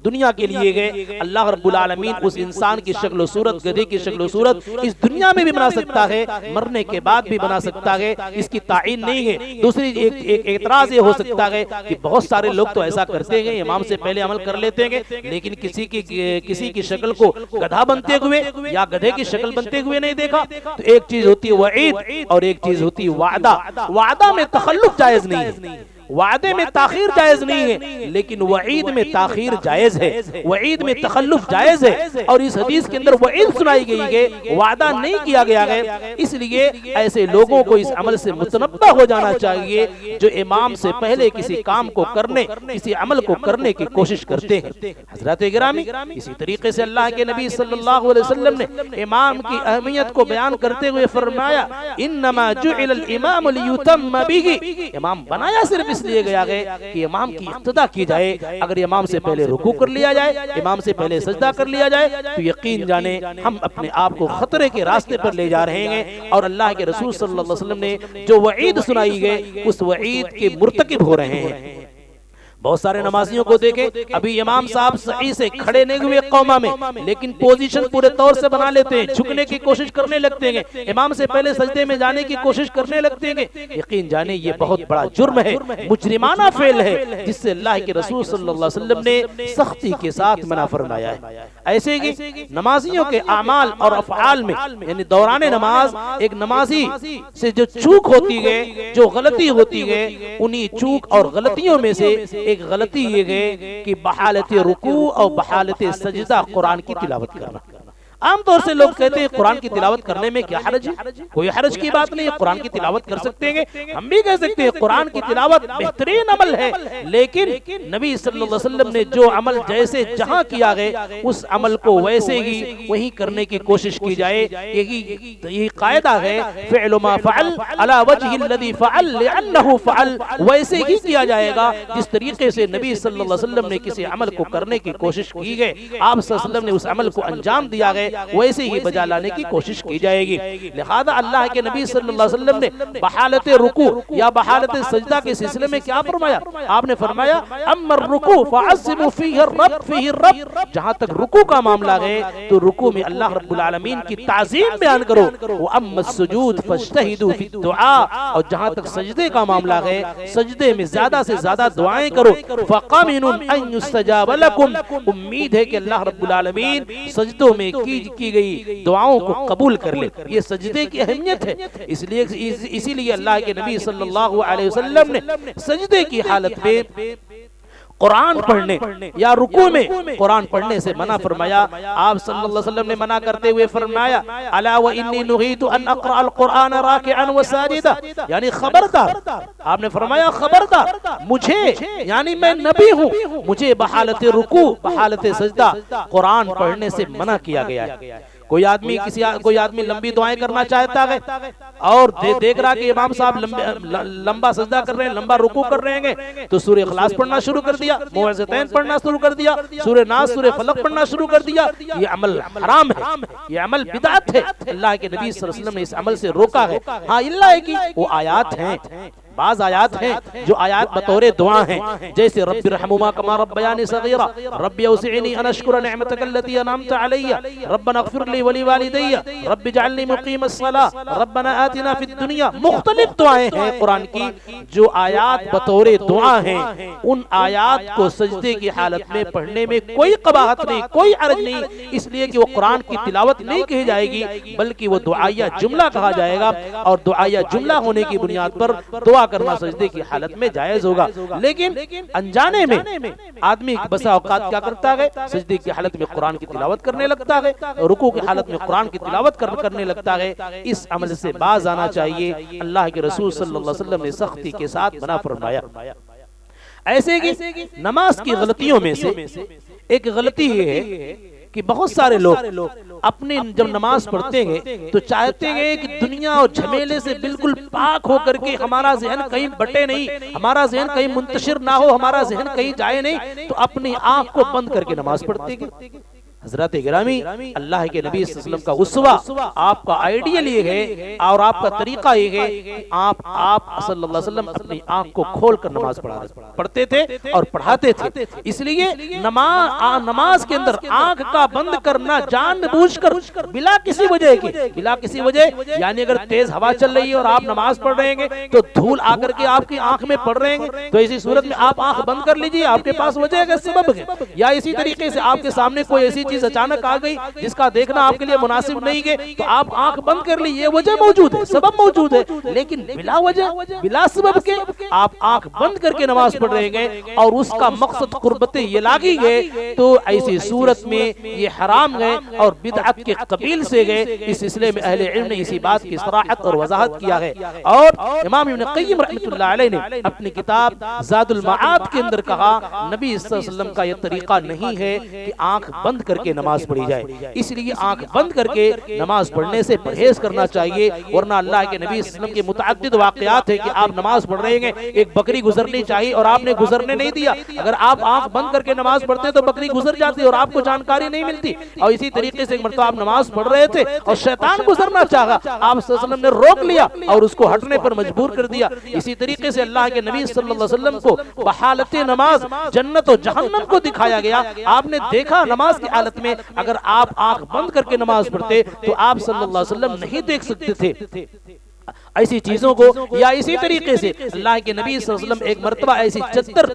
دنیا کے لیے گئے۔ اللہ رب العالمین اس انسان کی شکل و صورت، گدھے کی شکل و صورت اس دنیا میں بھی بنا سکتا ہے، مرنے کے بعد بھی بنا سکتا ہے، اس کی تعین نہیں ہے۔ دوسری ایک اعتراض یہ ہو سکتا ہے کہ بہت سارے لوگ تو ایسا کرتے ہیں، امام سے پہلے عمل کر لیتے ہیں، لیکن کسی کی شکل کو گدھا بنتے ہوئے یا گدھے کی شکل بنتے ہوئے نہیں دیکھا۔ تو ایک چیز ہوتی ہے وعید اور ایک چیز ہوتی ہے وعدہ۔ وعدہ میں تخلف جائز نہیں ہے، وعدے میں تاخیر جائز نہیں ہے، لیکن وعید میں تاخیر جائز ہے، وعید میں تخلف جائز ہے، اور اس حدیث کے اندر وعید سنائی گئی ہے، وعدہ نہیں کیا گیا ہے۔ اس لیے ایسے لوگوں کو اس عمل سے متنبہ ہو جانا چاہیے جو امام سے پہلے کسی کام کو کرنے، کسی عمل کو کرنے کی کوشش کرتے ہیں۔ حضرات گرامی، اسی طریقے سے اللہ کے نبی صلی اللہ علیہ وسلم نے امام کی اہمیت کو بیان کرتے ہوئے فرمایا انما جعل الامام لیتم بہ، امام بنایا صرف اس لیے گیا ہے کہ امام کی اقتداء کی جائے۔ اگر امام سے پہلے رکوع کر لیا جائے، امام سے پہلے سجدہ کر لیا جائے تو یقین جانے ہم اپنے آپ کو خطرے کے راستے پر لے جا رہے ہیں، اور اللہ کے رسول صلی اللہ علیہ وسلم نے جو وعید سنائی گئی اس وعید کے مرتکب ہو رہے ہیں۔ بہت سارے نمازیوں کو دیکھیں، ابھی امام صاحب صحیح سے کھڑے نہیں ہوئے قوما میں، لیکن پوزیشن پورے طور سے بنا لیتے ہیں، جھکنے کی کوشش کرنے لگتے ہیں، امام سے پہلے سجدے میں جانے کی کوشش کرنے لگتے ہیں۔ یقین جانے یہ بہت بڑا جرم ہے، مجرمانہ فعل ہے، جس سے اللہ کے رسول صلی اللہ علیہ وسلم نے سختی کے ساتھ منع فرمایا ہے۔ ایسے ہی نمازیوں کے اعمال اور افعال میں، یعنی دوران نماز ایک نمازی سے جو چوک ہوتی ہے، جو غلطی ہوتی ہے، انہی چوک اور غلطیوں میں سے ایک غلطی یہ ہے کہ بحالت رکوع اور بحالت سجدہ قرآن کی تلاوت کرنا۔ عام طور سے لوگ کہتے ہیں قرآن کی تلاوت کرنے میں کیا حرج ہے، کوئی حرج کی بات نہیں ہے، قرآن کی تلاوت کر سکتے ہیں، ہم بھی کہہ سکتے ہیں قرآن کی تلاوت بہترین عمل ہے، لیکن نبی صلی اللہ علیہ وسلم نے جو عمل جیسے جہاں کیا گئے اس عمل کو ویسے ہی وہی کرنے کی کوشش کی جائے، یہی قاعدہ ہے، فعل ما فعل علی وجہ الذی فعل لأنہ فعل، ویسے ہی کیا جائے گا جس طریقے سے نبی صلی اللہ علیہ وسلم نے کسی عمل کو کرنے کی کوشش کی گئے، آپ صلی اللہ علیہ وسلم نے اس عمل کو انجام دیا گئے، ویسے ہی بجا لانے کی کوشش کی جائے گی۔ لہذا اللہ کے نبی صلی اللہ علیہ وسلم نے بحالت رکوع یا بحالت سجدہ کے سلسلے میں کیا فرمایا؟ آپ نے فرمایا اما الرکوع فعظموا فیہ الرب، جہاں تک رکوع کا معاملہ ہے تو رکوع میں اللہ رب العالمین کی تعظیم بیان کرو، واما السجود فاجتہدوا فی الدعاء، اور جہاں تک سجدے کا معاملہ ہے سجدے میں زیادہ سے زیادہ دعائیں کرو، فقامن ان یستجاب لکم، امید ہے کہ اللہ رب العالمین سجدوں میں کی گئی دعاؤں کو قبول کر لے، یہ سجدے کی اہمیت ہے، اسی لیے اللہ کے نبی صلی اللہ علیہ وسلم نے سجدے کی حالت میں قرآن پڑھنے یا رکوع میں قرآن پڑھنے سے منع فرمایا۔ آپ صلی اللہ علیہ وسلم نے منع کرتے ہوئے فرمایا الا وانی نہیت ان اقرأ القرآن راکعا وساجدا، یعنی خبردار، آپ نے فرمایا خبردار، مجھے یعنی میں نبی ہوں، مجھے بحالت رکوع بحالت سجدہ قرآن پڑھنے سے منع کیا گیا ہے۔ کوئی آدمی لمبی دعائیں کرنا چاہتا ہے اور دیکھ رہا کہ امام صاحب لمبا سجدہ کر رہے ہیں، لمبا رکوع کر رہے ہیں، تو سورہ اخلاص پڑھنا شروع کر دیا، معوذتین پڑھنا شروع کر دیا، سورہ ناس سورہ فلق پڑھنا شروع کر دیا، یہ عمل حرام ہے، یہ عمل بدعت ہے، اللہ کے نبی صلی اللہ علیہ وسلم نے اس عمل سے روکا ہے۔ ہاں اللہ ہے کہ وہ آیات ہیں، بعض آیات ہیں جو آیات بطور دعا ہیں، جیسے رب ارحمہما کما ربیانی صغیرا، رب اوزعنی ان اشکر نعمتک التی انعمت علی، ربنا اغفر لی ولی والدی، رب اجعلنی مقیم الصلاۃ، ربنا آتنا فی الدنیا، مختلف دعائیں ہیں قرآن کی جو آیات بطور دعا ہیں، ان آیات کو سجدے کی حالت میں پڑھنے میں کوئی قباحت نہیں، کوئی حرج نہیں، اس لیے کہ وہ قرآن کی تلاوت نہیں کہی جائے گی بلکہ وہ دعائیہ جملہ کہا جائے گا، اور دعائیہ جملہ ہونے کی بنیاد پر دعا کرنا سجدے کی حالت میں جائز ہوگا۔ لیکن انجانے میں آدمی بسا اوقات کیا کرتا ہے، سجدے کی حالت میں قرآن کی تلاوت کرنے لگتا ہے، رکوع کی حالت میں قرآن کی تلاوت کرنے لگتا ہے، اس عمل سے باز آنا چاہیے، اللہ کے رسول صلی اللہ علیہ وسلم نے سختی کے ساتھ منع فرمایا۔ ایسے کہ نماز کی غلطیوں میں سے ایک غلطی یہ ہے کہ بہت سارے لوگ اپنے جب نماز پڑھتے ہیں تو چاہتے ہیں کہ دنیا اور جھمیلے سے بالکل پاک ہو کر کے ہمارا ذہن کہیں بٹے نہیں، ہمارا ذہن کہیں منتشر نہ ہو، ہمارا ذہن کہیں جائے نہیں، تو اپنی آنکھ کو بند کر کے نماز پڑھتے ہیں۔ حضرات گرامی، اللہ کے نبی صلی اللہ علیہ وسلم کا اسوہ، آپ کا آئیڈیل یہ ہے اور آپ کا طریقہ یہ ہے کہ آپ صلی اللہ علیہ وسلم اپنی آنکھ کو کھول کر نماز پڑھتے تھے اور پڑھاتے تھے، اس لیے نماز کے اندر آنکھ کا بند کرنا جان بوجھ کر بلا کسی وجہ یعنی اگر تیز ہوا چل رہی ہے اور آپ نماز پڑھ رہے ہیں تو دھول آ کر کے آپ کی آنکھ میں پڑ رہے ہیں، تو اسی صورت میں آپ آنکھ بند کر لیجئے، آپ کے پاس وجہ ہے، سبب ہے، یا اسی طریقے سے آپ کے سامنے کوئی ایسی چیز اچانک آ گئی جس کا دیکھنا آپ کے لیے مناسب نہیں ہے تو آپ آنکھ بند کر لی، یہ وجہ موجود ہے، سبب موجود ہے، لیکن بلا وجہ بلا سبب کے آپ آنکھ بند کر کے نماز پڑھ رہے ہیں اور اس کا مقصد قربت الہی ہے، تو ایسی صورت میں یہ حرام ہے اور بدعت کے قبیل سے گئے۔ اس سلسلے میں اہل علم نے اسی بات کی صراحت اور وضاحت کیا ہے، اور امام ابن قیم رحمۃ اللہ علیہ نے اپنی کتاب زاد المعاد کے اندر کہا نبی صلی اللہ علیہ وسلم کا یہ طریقہ نہیں ہے کہ آنکھ بند کر کے نماز پڑھی جائے، اس لیے آنکھ بند کر کے نماز پڑھنے سے پرہیز کرنا چاہیے، ورنہ اللہ کے نبی صلی اللہ علیہ وسلم کے متعدد واقعات ہیں کہ آپ نماز پڑھ رہے ہیں، ایک بکری گزرنی چاہیے اور آپ نے گزرنے نہیں دیا، اگر آپ آنکھ بند کر کے نماز پڑھتے تو بکری گزر جاتی اور آپ کو جانکاری نہیں ملتی، اور اسی طریقے سے ایک مرتبہ آپ نماز پڑھ رہے تھے اور شیطان گزرنا چاہا، آپ صلی اللہ علیہ وسلم نے روک لیا اور اس کو ہٹنے پر مجبور کر دیا۔ اسی طریقے سے اللہ کے نبی صلی اللہ علیہ وسلم کو بحالت نماز جنت و جہنم کو دکھایا گیا، آپ نے دیکھا نماز کی حالت میں اگر آپ آنکھ بند کر کے نماز پڑھتے تو آپ صلی اللہ علیہ وسلم نہیں دیکھ سکتے تھے ایسی چیزوں کو، یا اسی طریقے سے اللہ کے نبی صلی اللہ علیہ وسلم ایک مرتبہ ایسی چادر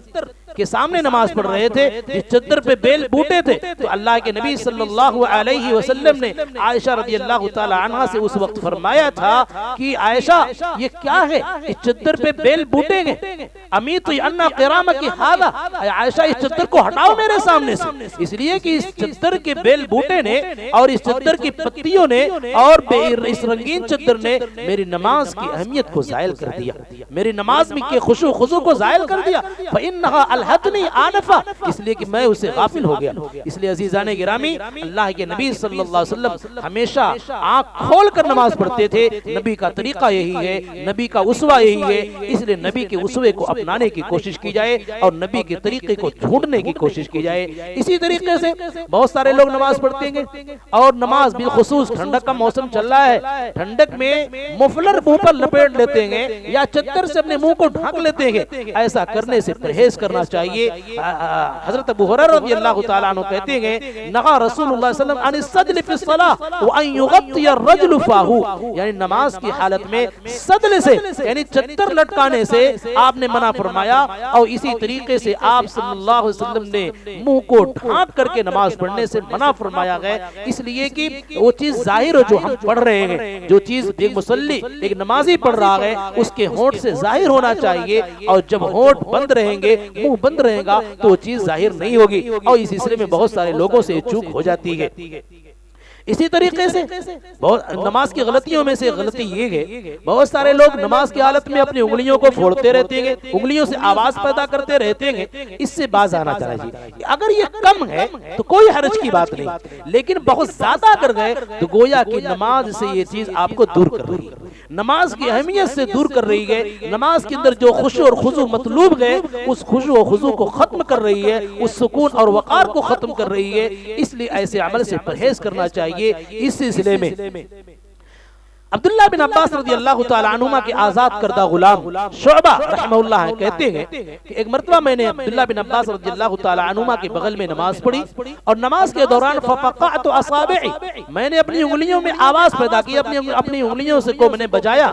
کے سامنے نماز پڑھ رہے تھے جس چادر پہ بیل بوٹے تھے، تو اللہ کے نبی صلی اللہ علیہ وسلم نے عائشہ رضی اللہ تعالی عنہا سے اس وقت فرمایا تھا کہ عائشہ یہ کیا ہے، اس چادر پہ بیل بوٹے گئے، امیت انا قرامک ھذا، عائشہ اس چادر کو ہٹاؤ میرے سامنے سے، اس لیے کہ اس چادر کے بیل بوٹے نے اور اس چادر کی پتیوں نے اور اس رنگین چادر نے میری نماز کی اہمیت کو زائل کر دیا، میری نماز میں کے خشوع خضوع کو زائل کر دیا، فإنها الہتنی آنفا، اس لیے کہ میں اسے غافل ہو گیا۔ اس لیے عزیزان گرامی، اللہ کے نبی صلی اللہ علیہ وسلم ہمیشہ آنکھ کھول کر نماز پڑھتے تھے، نبی کا طریقہ یہی ہے، نبی کا اسوہ یہی ہے، اس لیے نبی کے اسوے کو اپنانے کی کوشش کی جائے اور نبی کے طریقے کو ڈھونڈنے کی کوشش کی جائے۔ اسی طریقے سے بہت سارے لوگ نماز پڑھتے ہیں اور نماز بالخصوص ٹھنڈک کا موسم چل رہا ہے، ٹھنڈک میں مفلر منہ پر لپیٹ لیتے ہیں یا چادر سے اپنے منہ کو ڈھانک لیتے ہیں، ایسا کرنے سے پرہیز کرنا چاہیے۔ حضرت ابو ہریرہ رضی اللہ تعالیٰ عنہ کہتے ہیں نہا رسول اللہ صلی اللہ علیہ وسلم عن السجل فی الصلاۃ وان یغطی الرجل فاہ، یعنی نماز کی حالت میں سدل سے یعنی چادر لٹکانے سے آپ نے منع فرمایا، اور اسی طریقے سے آپ صلی اللہ علیہ وسلم نے منہ کو ڈھانک کر کے نماز پڑھنے سے منع فرمایا گیا، اس لیے کہ وہ چیز ظاہر جو ہم پڑھ رہے ہیں، جو چیز ایک مصلی ایک نمازی پڑھ رہا ہے اس کے ہونٹ سے ظاہر ہونا چاہیے، اور جب ہونٹ بند رہیں گے، منہ بند رہے گا تو وہ چیز ظاہر نہیں ہوگی، اور اس سلسلے میں بہت سارے لوگوں سے چوک ہو جاتی ہے۔ اسی طریقے سے نماز کی غلطیوں میں سے غلطی یہ ہے، بہت سارے لوگ نماز کی حالت میں اپنی انگلیوں کو پھوڑتے رہتے ہیں، انگلیوں سے آواز پیدا کرتے رہتے ہیں، اس سے باز آنا چاہیے۔ اگر یہ کم ہے تو کوئی حرج کی بات نہیں، لیکن بہت زیادہ کر گئے تو گویا کہ نماز سے یہ چیز آپ کو دور کر رہی ہے، نماز کی اہمیت سے دور کر رہی ہے، نماز کے اندر جو خشوع اور خضوع مطلوب ہے اس خشوع و خضوع کو ختم کر رہی ہے، اس سکون اور وقار کو ختم کر رہی ہے، اس لیے ایسے عمل سے پرہیز کرنا چاہیے۔ اس سلسلے میں عبداللہ بن عباس رضی اللہ تعالی عنہما کے آزاد کردہ غلام شعبہ رحمہ اللہ کہتے ہیں کہ ایک مرتبہ میں نے عبداللہ بن عباس رضی اللہ تعالی عنہما کے بغل میں نماز پڑھی، اور نماز کے دوران ففقعت اصابعی، میں نے اپنی انگلیوں میں آواز پیدا کی، اپنی انگلیوں سے کو میں نے بجایا۔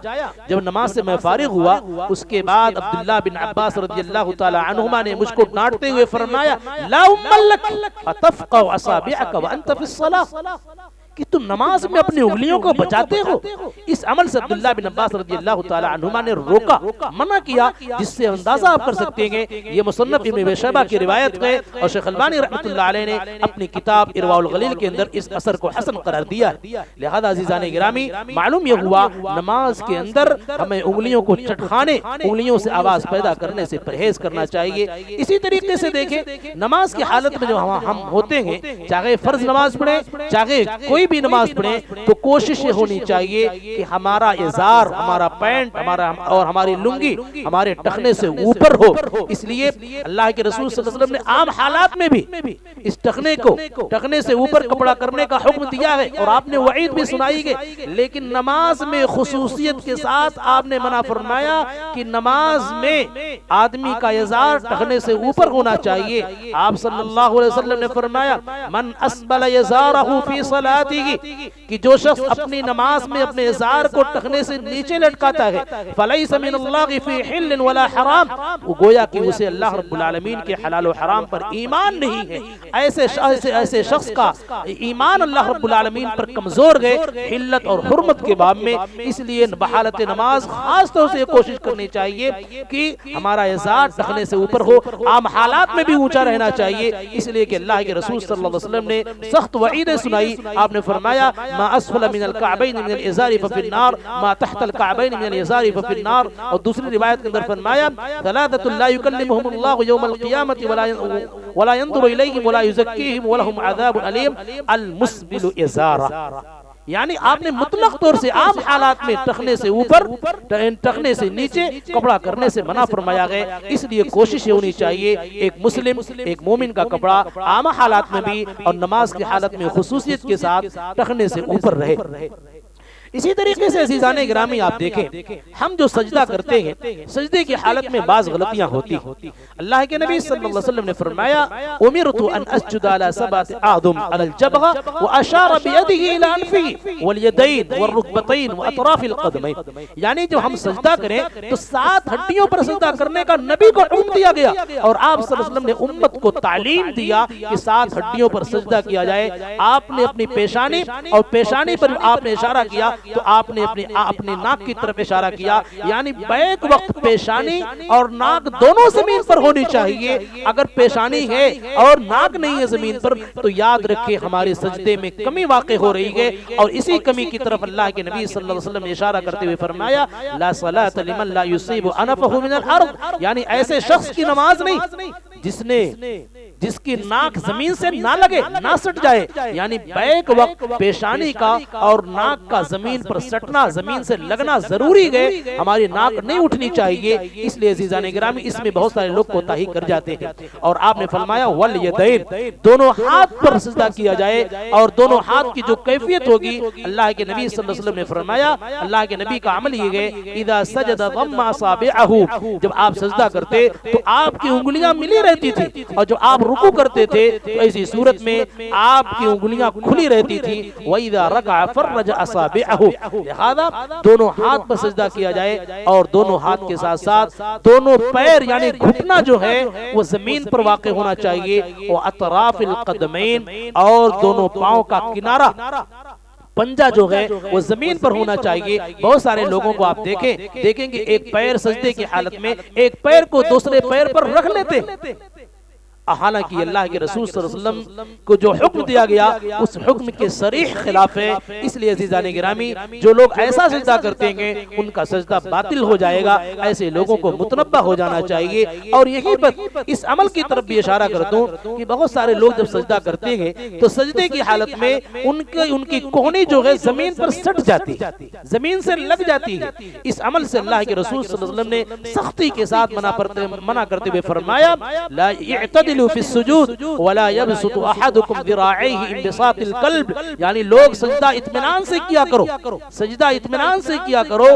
جب نماز سے میں فارغ ہوا اس کے بعد عبداللہ بن عباس رضی اللہ تعالی عنہما نے مجھ کو ڈانٹتے ہوئے فرمایا لا ام لک اتفقع اصابعک وانت فی الصلاۃ، کہ تم نماز میں اپنی انگلیوں کو بچاتے ہو۔ اس عمل سے عبداللہ بن عباس رضی اللہ تعالی عنہما نے روکا، منع کیا، جس سے اندازہ آپ کر سکتے ہیں یہ مصنف ابن ابی شیبہ کی روایت ہے، اور شیخ البانی رحمۃ اللہ علیہ نے اپنی کتاب ارواء الغلیل کے اندر اس اثر کو حسن قرار دیا ہے۔ لہذا عزیزان گرامی، معلوم یہ ہوا نماز کے اندر ہمیں انگلیوں کو چٹکانے، انگلیوں سے آواز پیدا کرنے سے پرہیز کرنا چاہیے۔ اسی طریقے سے دیکھیں نماز کی حالت میں جو ہم ہوتے ہیں، چاہے فرض نماز پڑھیں چاہے کوئی بھی نماز پڑھیں، تو کوشش یہ ہونی چاہیے کہ ہمارا ازار، ہمارا پینٹ اور ہماری لنگی ہمارے ٹخنے سے اوپر ہو۔ اس لیے اللہ کے رسول صلی اللہ علیہ وسلم نے عام حالات میں بھی اس ٹخنے سے اوپر کپڑا کرنے کا حکم دیا ہے، اور آپ نے وعید بھی سنائی ہے، لیکن نماز میں خصوصیت کے ساتھ آپ نے منع فرمایا کہ نماز میں آدمی کا ازار ٹخنے سے اوپر ہونا چاہیے۔ آپ صلی اللہ علیہ وسلم نے فرمایا من اسبل ازارہ فی صلاۃ، کہ جو شخص اپنی نماز میں اپنے ازار کو ٹخنے سے نیچے لٹکاتا ہے فلیس من اللہ فی حل ولا حرام، وہ گویا کہ اسے اللہ رب العالمین کے حلال و حرام پر ایمان نہیں ہے۔ ایسے شخص کا ایمان اللہ رب العالمین پر کمزور ہے حلت اور حرمت کے باب میں۔ اس لیے بحالت نماز خاص طور سے کوشش کرنی چاہیے کہ ہمارا ازار ٹخنے سے اوپر ہو، عام حالات میں بھی اونچا رہنا چاہیے، اس لیے کہ اللہ کے رسول صلی اللہ علیہ وسلم نے سخت وعیدیں سنائی۔ آپ نے فرمایا ما اسفل من الكعبین من الازار ففی النار ما تحت الكعبین من الازار ففی النار، اور دوسری روایت کے اندر فرمایا ثلاثۃ لا یکلمهم اللہ یوم القیامۃ ولا ينظر الیہم ولا یزکیہم ولہم عذاب علیم المسبل ازارہ، یعنی آپ نے مطلق طور سے عام حالات میں ٹخنے سے اوپر ٹخنے سے نیچے کپڑا کرنے سے منع فرمایا گیا۔ اس لیے کوشش ہونی چاہیے ایک مسلم ایک مومن کا کپڑا عام حالات میں بھی اور نماز کی حالت میں خصوصیت کے ساتھ ٹخنے سے اوپر رہے۔ اسی طریقے سے عزیزان گرامی آپ دیکھیں ہم جو سجدہ کرتے ہیں سجدے کی حالت میں بعض غلطیاں ہوتی ہیں. اللہ کے نبی صلی اللہ علیہ وسلم نے فرمایا امرت ان اسجد على سبعة اعظم على الجبهة واشار بيده الى انفه واليدين والركبتين واطراف القدمين. یعنی جب ہم سجدہ کریں تو 7 ہڈیوں پر سجدہ کرنے کا نبی کو حکم دیا گیا اور آپ صلی اللہ علیہ وسلم نے امت کو تعلیم دیا کہ 7 ہڈیوں پر سجدہ کیا جائے. آپ نے اپنی پیشانی اور پیشانی پر آپ نے اشارہ کیا تو آپ نے اپنے ناک کی طرف اشارہ کیا. یعنی بیک وقت پیشانی اور ناک دونوں زمین پر ہونی چاہیے. اگر پیشانی ہے اور ناک نہیں ہے زمین پر تو یاد رکھیں ہمارے سجدے میں کمی واقع ہو رہی ہے. اور اسی کمی کی طرف اللہ کے نبی صلی اللہ علیہ وسلم نے اشارہ کرتے ہوئے فرمایا لا صلاة لمن لا يصيب انفه من الارض. یعنی ایسے شخص کی نماز نہیں جس کی ناک زمین سے نہ لگے نہ سٹ جائے. یعنی بیک وقت پیشانی کا اور ناک کا زمین پر سٹنا زمین سے لگنا ضروری ہے. ہماری ناک نہیں اٹھنی چاہیے. اس لیے عزیزان گرامی اس میں بہت سارے لوگ کوتاہی کر جاتے ہیں. اور آپ نے فرمایا والیدین دونوں ہاتھ پر سجدہ کیا جائے. اور دونوں ہاتھ کی جو کیفیت ہوگی اللہ کے نبی صلی اللہ علیہ وسلم نے فرمایا اللہ کے نبی کا عمل یہ ہے اذا سجد ضم اصابعه جب آپ سجدہ کرتے تو آپ کی انگلیاں ملی رہتی تھی اور جب آپ رکوع کرتے تھے تو ایسی صورت میں آپ کی انگلیاں کھلی رہتی تھی. وَإِذَا رَكَعَ فَرَّجَ أَصَابِعَهُ لہذا دونوں ہاتھ پر سجدہ کیا جائے اور دونوں ہاتھ کے ساتھ ساتھ دونوں پیر یعنی گھٹنا جو ہے وہ زمین پر واقع ہونا چاہیے. وَأَطْرَافِ الْقَدْمَيْن اور دونوں پاؤں کا کنارہ پنجہ جو ہے وہ زمین پر ہونا چاہیے. بہت سارے لوگوں کو آپ دیکھیں گے ایک پیر سجدے کی حالت میں ایک پیر کو دوسرے پیر پر رکھ لیتے. حالانکہ اللہ کے رسول صلی اللہ علیہ وسلم کو جو حکم دیا گیا اس حکم کے صریح خلاف ہے. اس لیے عزیزان گرامی جو لوگ ایسا سجدہ کرتے ہیں ان کا سجدہ باطل ہو جائے گا. ایسے لوگوں کو متنبہ ہو جانا چاہیے. اور یہی پر اس عمل کی طرف بھی اشارہ کرتا ہوں کہ بہت سارے لوگ جب سجدہ کرتے ہیں تو سجدے کی حالت میں ان کی کوہنی جو ہے زمین پر سٹ جاتی زمین سے لگ جاتی ہے. اس عمل سے اللہ کے رسول صلی اللہ علیہ وسلم نے سختی کے ساتھ منع کرتے ہوئے فرمایا لا يعتدل في السجود ولا يبسط احدكم ذراعيه انبساط القلب. یعنی لوگ سجدہ اطمینان سے کیا کرو سجدہ اطمینان سے کیا کرو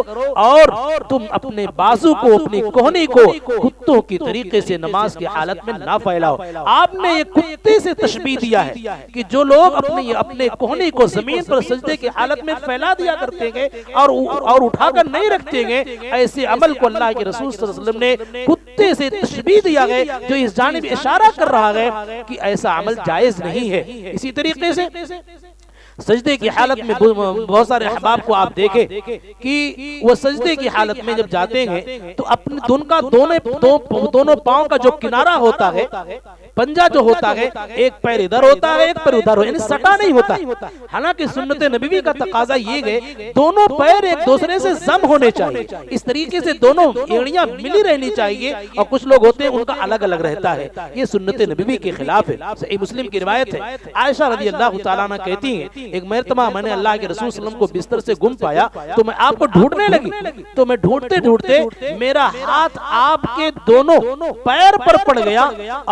اور تم اپنے بازو کو اپنی کوہنی کو کتوں کی طریقے سے نماز کی حالت میں نہ پھیلاؤ. آپ نے یہ کتے سے تشبیہ دیا ہے کہ جو لوگ اپنے کوہنی کو زمین پر سجدے کی حالت میں پھیلا دیا کرتے ہیں اور اٹھا کر نہیں رکھتے ہیں ایسے عمل کو اللہ کے رسول صلی اللہ علیہ وسلم نے کتے سے تشبیہ دیا ہے جو اس جانب اشارہ کر رہا ہے کہ ایسا عمل جائز نہیں ہے. اسی طریقے سے سجدے کی حالت میں بہت سارے احباب کو آپ دیکھیں کہ وہ سجدے کی حالت میں جب جاتے ہیں تو اپنے دونوں پاؤں کا جو کنارہ ہوتا ہے پنجہ جو ہوتا ہے ایک پیر ادھر ہوتا ہے ایک پیر ادھر ہوتا ہے یعنی سٹا نہیں ہوتا. حالانکہ سنت نبوی کا تقاضا یہ ہے دونوں پیر ایک دوسرے سے ضم ہونے چاہیے. اس طریقے سے دونوں ایڑیاں ملی رہنی چاہیے. اور کچھ لوگ ہوتے ہیں ان کا الگ الگ رہتا ہے. یہ سنت نبوی کے خلاف ہے. صحیح مسلم کی روایت ہے عائشہ رضی اللہ تعالیٰ عنہ کہتی ہیں ایک مرتبہ میں نے اللہ کے رسول صلی اللہ علیہ وسلم کو بستر سے گم پایا تو میں آپ کو ڈھونڈنے لگی تو میں ڈھونڈتے میرا ہاتھ آپ کے دونوں پیر پر پڑ گیا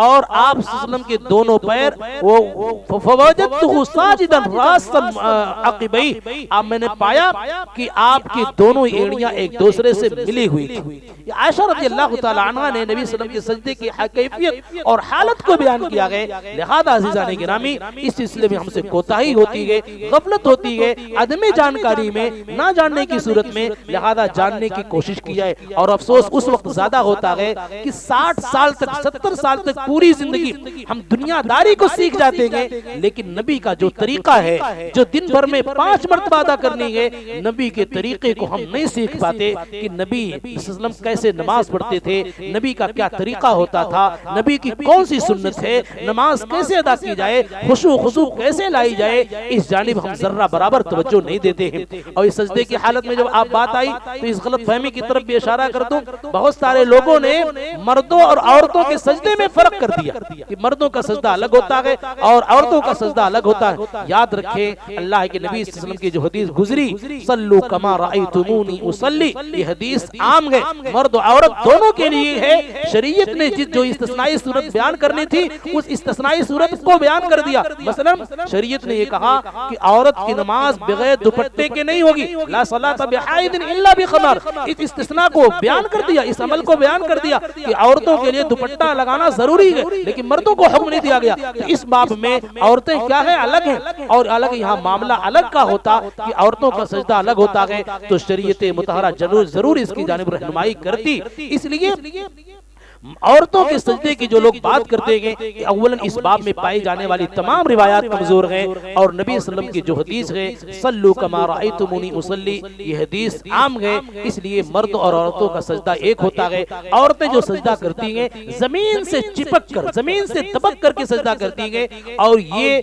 اور آپ صلی اللہ علیہ وسلم کے دونوں پیر فوجدتہ ساجدا راسا عقبیہ اب میں نے پایا کہ آپ کی دونوں ایڑیاں ایک دوسرے سے ملی ہوئی تھی. عائشہ رضی اللہ تعالی عنہ نے نبی صلی اللہ علیہ وسلم کے سجدے کی کیفیت اور حالت کو بیان کیا گئے. لہذا عزیزان گرامی اس سلسلے میں ہم سے کوتاہی ہوتی ہے غفلت ہوتی ہے عدم جانکاری میں نہ جاننے کی صورت میں. لہذا جاننے کی کوشش کی جائے. اور افسوس اس وقت زیادہ ہوتا ہے کہ 60 سال تک 70 سال تک پوری زندگی ہم دنیا داری کو سیکھ جاتے ہیں لیکن نبی کا جو طریقہ ہے جو دن بھر میں 5 مرتبہ ادا کرنی ہے نبی کے طریقے کو ہم نہیں سیکھ پاتے کہ نبی صلی اللہ علیہ وسلم کیسے نماز پڑھتے تھے نبی کا کیا طریقہ ہوتا تھا نبی کی کون سی سنت ہے نماز کیسے ادا کی جائے خشوع خضوع کیسے لائی جائے اس جانب ہم ذرہ برابر توجہ نہیں دیتے ہیں. اور اس سجدے کی حالت میں جب آپ بات آئی تو اس غلط فہمی کی طرف بھی اشارہ کر دوں. بہت سارے لوگوں نے مردوں اور عورتوں کے سجدے میں فرق کر دیا کہ مردوں کا سجدہ الگ ہوتا ہے اور عورتوں کا سجدہ الگ ہوتا ہے۔ یاد رکھیں اللہ کے نبی صلی اللہ علیہ وسلم کی جو حدیث گزری صلو کما رأیتمونی اصلی، یہ حدیث عام ہے، مرد و عورت دونوں کے لیے ہے۔ شریعت نے جو استثنائی صورت بیان کرنی تھی اس استثنائی صورت کو بیان کر دیا۔ مثلا شریعت نے یہ کہا کہ عورت کی نماز بغیر دوپٹے کے نہیں ہوگی، لا صلاۃ بحائض الا بخمار، اس استثناء کو بیان کر دیا، اس عمل کو بیان کر دیا کہ عورتوں کے لیے دوپٹہ لگانا ضروری ہے، لیکن مردوں کو حکم نہیں دیا گیا۔ تو اس باب میں عورتیں کیا ہے الگ ہیں، اور الگ یہاں معاملہ الگ کا ہوتا کہ عورتوں کا سجدہ الگ ہوتا ہے، تو شریعت مطہرہ ضرور اس کی جانب رہنمائی کرتی۔ اس لیے عورتوں کے سجدے کی جو لوگ بات کرتے ہیں کہ اولاً اس باب میں پائی جانے والی تمام روایات کمزور ہیں، اور نبی صلی اللہ علیہ وسلم کی جو حدیث ہے صلو کما رأیتمونی اصلی، یہ حدیث عام ہے۔ اس لیے مرد اور عورتوں کا سجدہ ایک ہوتا ہے۔ عورتیں جو سجدہ کرتی ہیں زمین سے چپک کر، زمین سے دبک کر کے سجدہ کرتی ہیں، اور یہ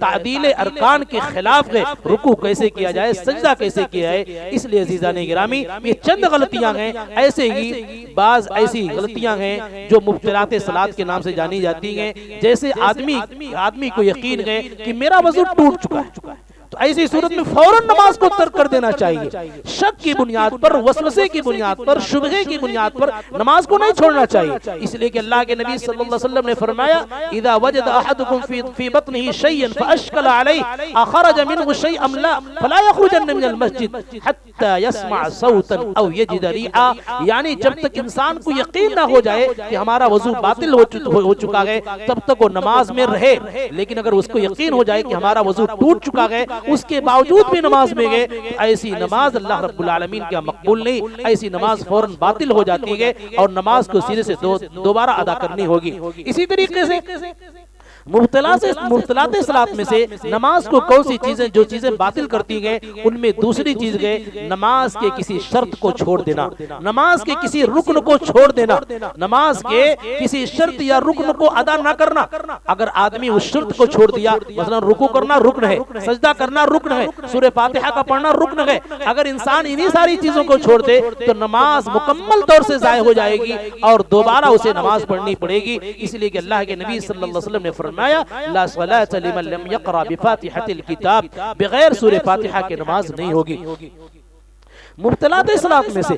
تعدیل ارکان کے خلاف ہے۔ رکوع کیسے کیا جائے، سجدہ کیسے کیا ہے، اس لیے عزیزان گرامی یہ چند غلطیاں ہیں۔ ایسے ہی بعض ایسی غلطیاں ہیں جو مبطلات صلاۃ کے نام سے جانی جاتی ہیں، جیسے آدمی کو یقین ہے کہ میرا وضو ٹوٹ چکا ہے، تو ایسی صورت میں فوراً نماز کو ترک کر دینا چاہیے۔ شک کی بنیاد پر، وسوسے کی بنیاد پر، شبہے کی بنیاد پر نماز کو نہیں چھوڑنا چاہیے۔ اس لیے کہ اللہ کے نبی صلی اللہ علیہ وسلم نے فرمایا اذا وجد احدكم في بطنه شيئا فاشكل عليه اخرج منه شيئا ام لا فلا يخرجن من المسجد حتى يسمع صوتا او يجد ريحا، یعنی جب تک انسان کو یقین نہ ہو جائے کہ ہمارا وضو باطل ہو چکا ہے تب تک وہ نماز میں رہے، لیکن اگر اس کو یقین ہو جائے کہ ہمارا وضو ٹوٹ چکا ہے اس کے باوجود بھی نماز میں گئے، ایسی نماز اللہ رب العالمین کا مقبول نہیں، ایسی نماز فوراً باطل ہو جاتی ہے اور نماز کو سرے سے دوبارہ ادا کرنی ہوگی۔ اسی طریقے سے مبطلات صلاۃ میں سے نماز کو کون سی چیزیں جو چیزیں باطل کرتی ہیں ان میں دوسری چیز ہے نماز کے کسی شرط کو چھوڑ دینا، نماز کے کسی رکن کو چھوڑ دینا، نماز کے کسی شرط یا رکن کو ادا نہ کرنا۔ اگر آدمی اس شرط کو چھوڑ دیا، مثلا رکوع کرنا رکن ہے، سجدہ کرنا رکن ہے، سورہ فاتحہ کا پڑھنا رکن ہے، اگر انسان انہی ساری چیزوں کو چھوڑ دے تو نماز مکمل طور سے ضائع ہو جائے گی اور دوبارہ اسے نماز پڑھنی پڑے گی۔ اس لیے کہ اللہ کے نبی صلی اللہ علیہ وسلم نے فرمایا لا صلاۃ لمن لم یقرأ بفاتحۃ الکتاب، بغیر سورہ فاتحہ کے نماز نہیں ہوگی۔ مبطلات صلاۃ میں سے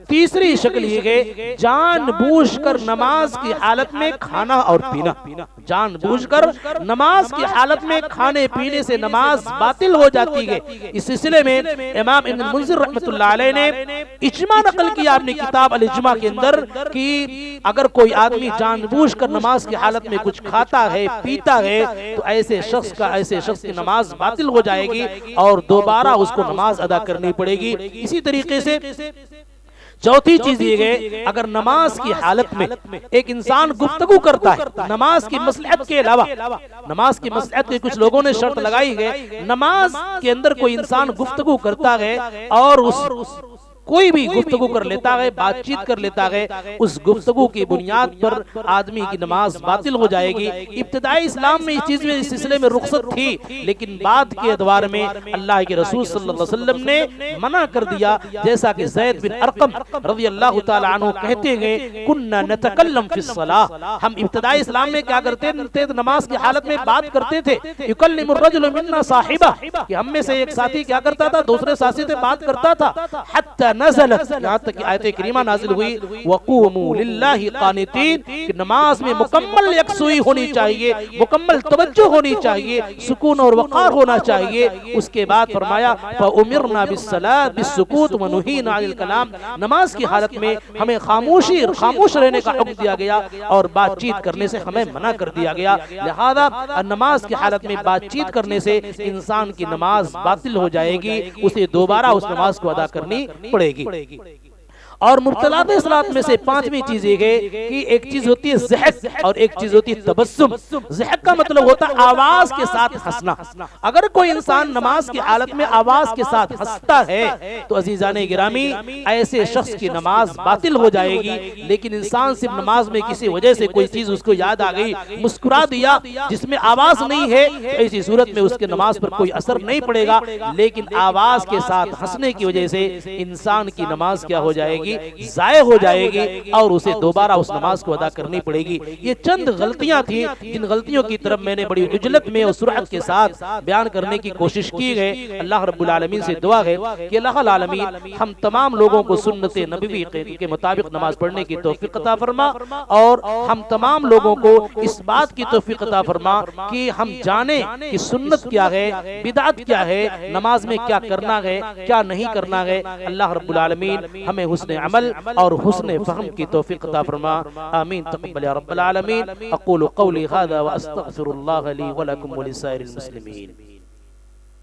تیسری شکل یہ ہے جان بوجھ کر نماز کی حالت میں کھانا اور پینا۔ جان بوجھ کر نماز کی حالت میں کھانے پینے سے نماز باطل ہو جاتی ہے۔ اس سلسلے میں امام ابن المنذر رحمۃ اللہ علیہ نے اجماع نقل کیا اپنی کتاب الاجماع کے اندر کہ اگر کوئی آدمی جان بوجھ کر نماز کی حالت میں کچھ کھاتا ہے پیتا ہے تو ایسے شخص کی نماز باطل ہو جائے گی اور دوبارہ اس کو نماز ادا کرنی پڑے گی۔ اسی طریقے سے چوتھی چیز یہ ہے اگر نماز کی حالت میں ایک انسان گفتگو کرتا ہے، نماز کی مصلحت کے علاوہ، نماز کی مصلحت کے کچھ لوگوں نے شرط لگائی ہے، نماز کے اندر کوئی انسان گفتگو کرتا ہے اور کوئی بھی گفتگو کر لیتا ہے، بات چیت کر لیتا ہے، اس گفتگو کی بنیاد پر آدمی کی نماز باطل ہو جائے گی۔ ابتدائی اسلام میں اس چیز میں اس سلسلے میں رخصت تھی، لیکن بعد کے ادوار میں اللہ کے رسول صلی اللہ علیہ وسلم نے منع کر دیا، جیسا کہ زید بن ارقم رضی اللہ تعالی عنہ کہتے ہیں کننا نتکلم فی الصلاۃ، ہم ابتدائی اسلام میں کیا کرتے تھے، نماز کی حالت میں بات کرتے تھے، یکلم الرجل منا صاحبہ، کہ ہم میں سے ایک ساتھی کیا کرتا تھا دوسرے ساتھی سے بات کرتا تھا، حتی نزلت، یہاں تک کہ آیت کریمہ نازل ہوئی وقوموا للہ قانتین، کہ نماز میں مکمل یکسوئی ہونی چاہیے، مکمل توجہ ہونی چاہیے، سکون اور وقار ہونا چاہیے۔ اس کے بعد فرمایا فامرنا بالصلاۃ بالسکوت ونہینا عن الکلام، نماز کی حالت میں ہمیں خاموش رہنے کا حکم دیا گیا اور بات چیت کرنے سے ہمیں منع کر دیا گیا۔ لہذا نماز کی حالت میں بات چیت کرنے سے انسان کی نماز باطل ہو جائے گی، اسے دوبارہ اس نماز کو ادا کرنی پڑے گی۔ اور مبطلات صلاۃ میں سے پانچویں چیز یہ ہے کہ ایک چیز ہوتی ہے ضحک اور ایک چیز ہوتی ہے تبسم۔ ضحک کا مطلب ہوتا ہے آواز کے ساتھ ہنسنا۔ اگر کوئی انسان نماز کی حالت میں آواز کے ساتھ ہنستا ہے تو عزیزان گرامی ایسے شخص کی نماز باطل ہو جائے گی، لیکن انسان صرف نماز میں کسی وجہ سے کوئی چیز اس کو یاد آ گئی، مسکرا دیا جس میں آواز نہیں ہے، ایسی صورت میں اس کے نماز پر کوئی اثر نہیں پڑے گا، لیکن آواز کے ساتھ ہنسنے کی وجہ سے انسان کی نماز کیا ہو جائے گی، گی، ضائع ہو جائے گی اور اسے دوبارہ اس نماز کو ادا کرنی پڑے گی۔ یہ چند غلطیاں تھیں جن غلطیوں کی طرف میں نے بڑی عجلت میں اور سرعت کے ساتھ بیان کرنے کی کوشش کی ہے۔ اللہ رب العالمین سے دعا ہے کہ اللہ العالمین ہم تمام لوگوں کو سنت نبوی کے مطابق نماز پڑھنے کی توفیق عطا فرما، اور ہم تمام لوگوں کو اس بات کی توفیق عطا فرما کہ ہم جانیں کہ سنت کیا ہے، بدعت کیا ہے، نماز میں کیا کرنا ہے کیا نہیں کرنا ہے۔ اللہ رب العالمین ہمیں حسن عمل اور حسن فہم کی توفیق عطا فرما، آمین تقبل یا رب العالمین۔ اقول قولی هذا واستغفر اللہ لی ولکم ولسائر المسلمین۔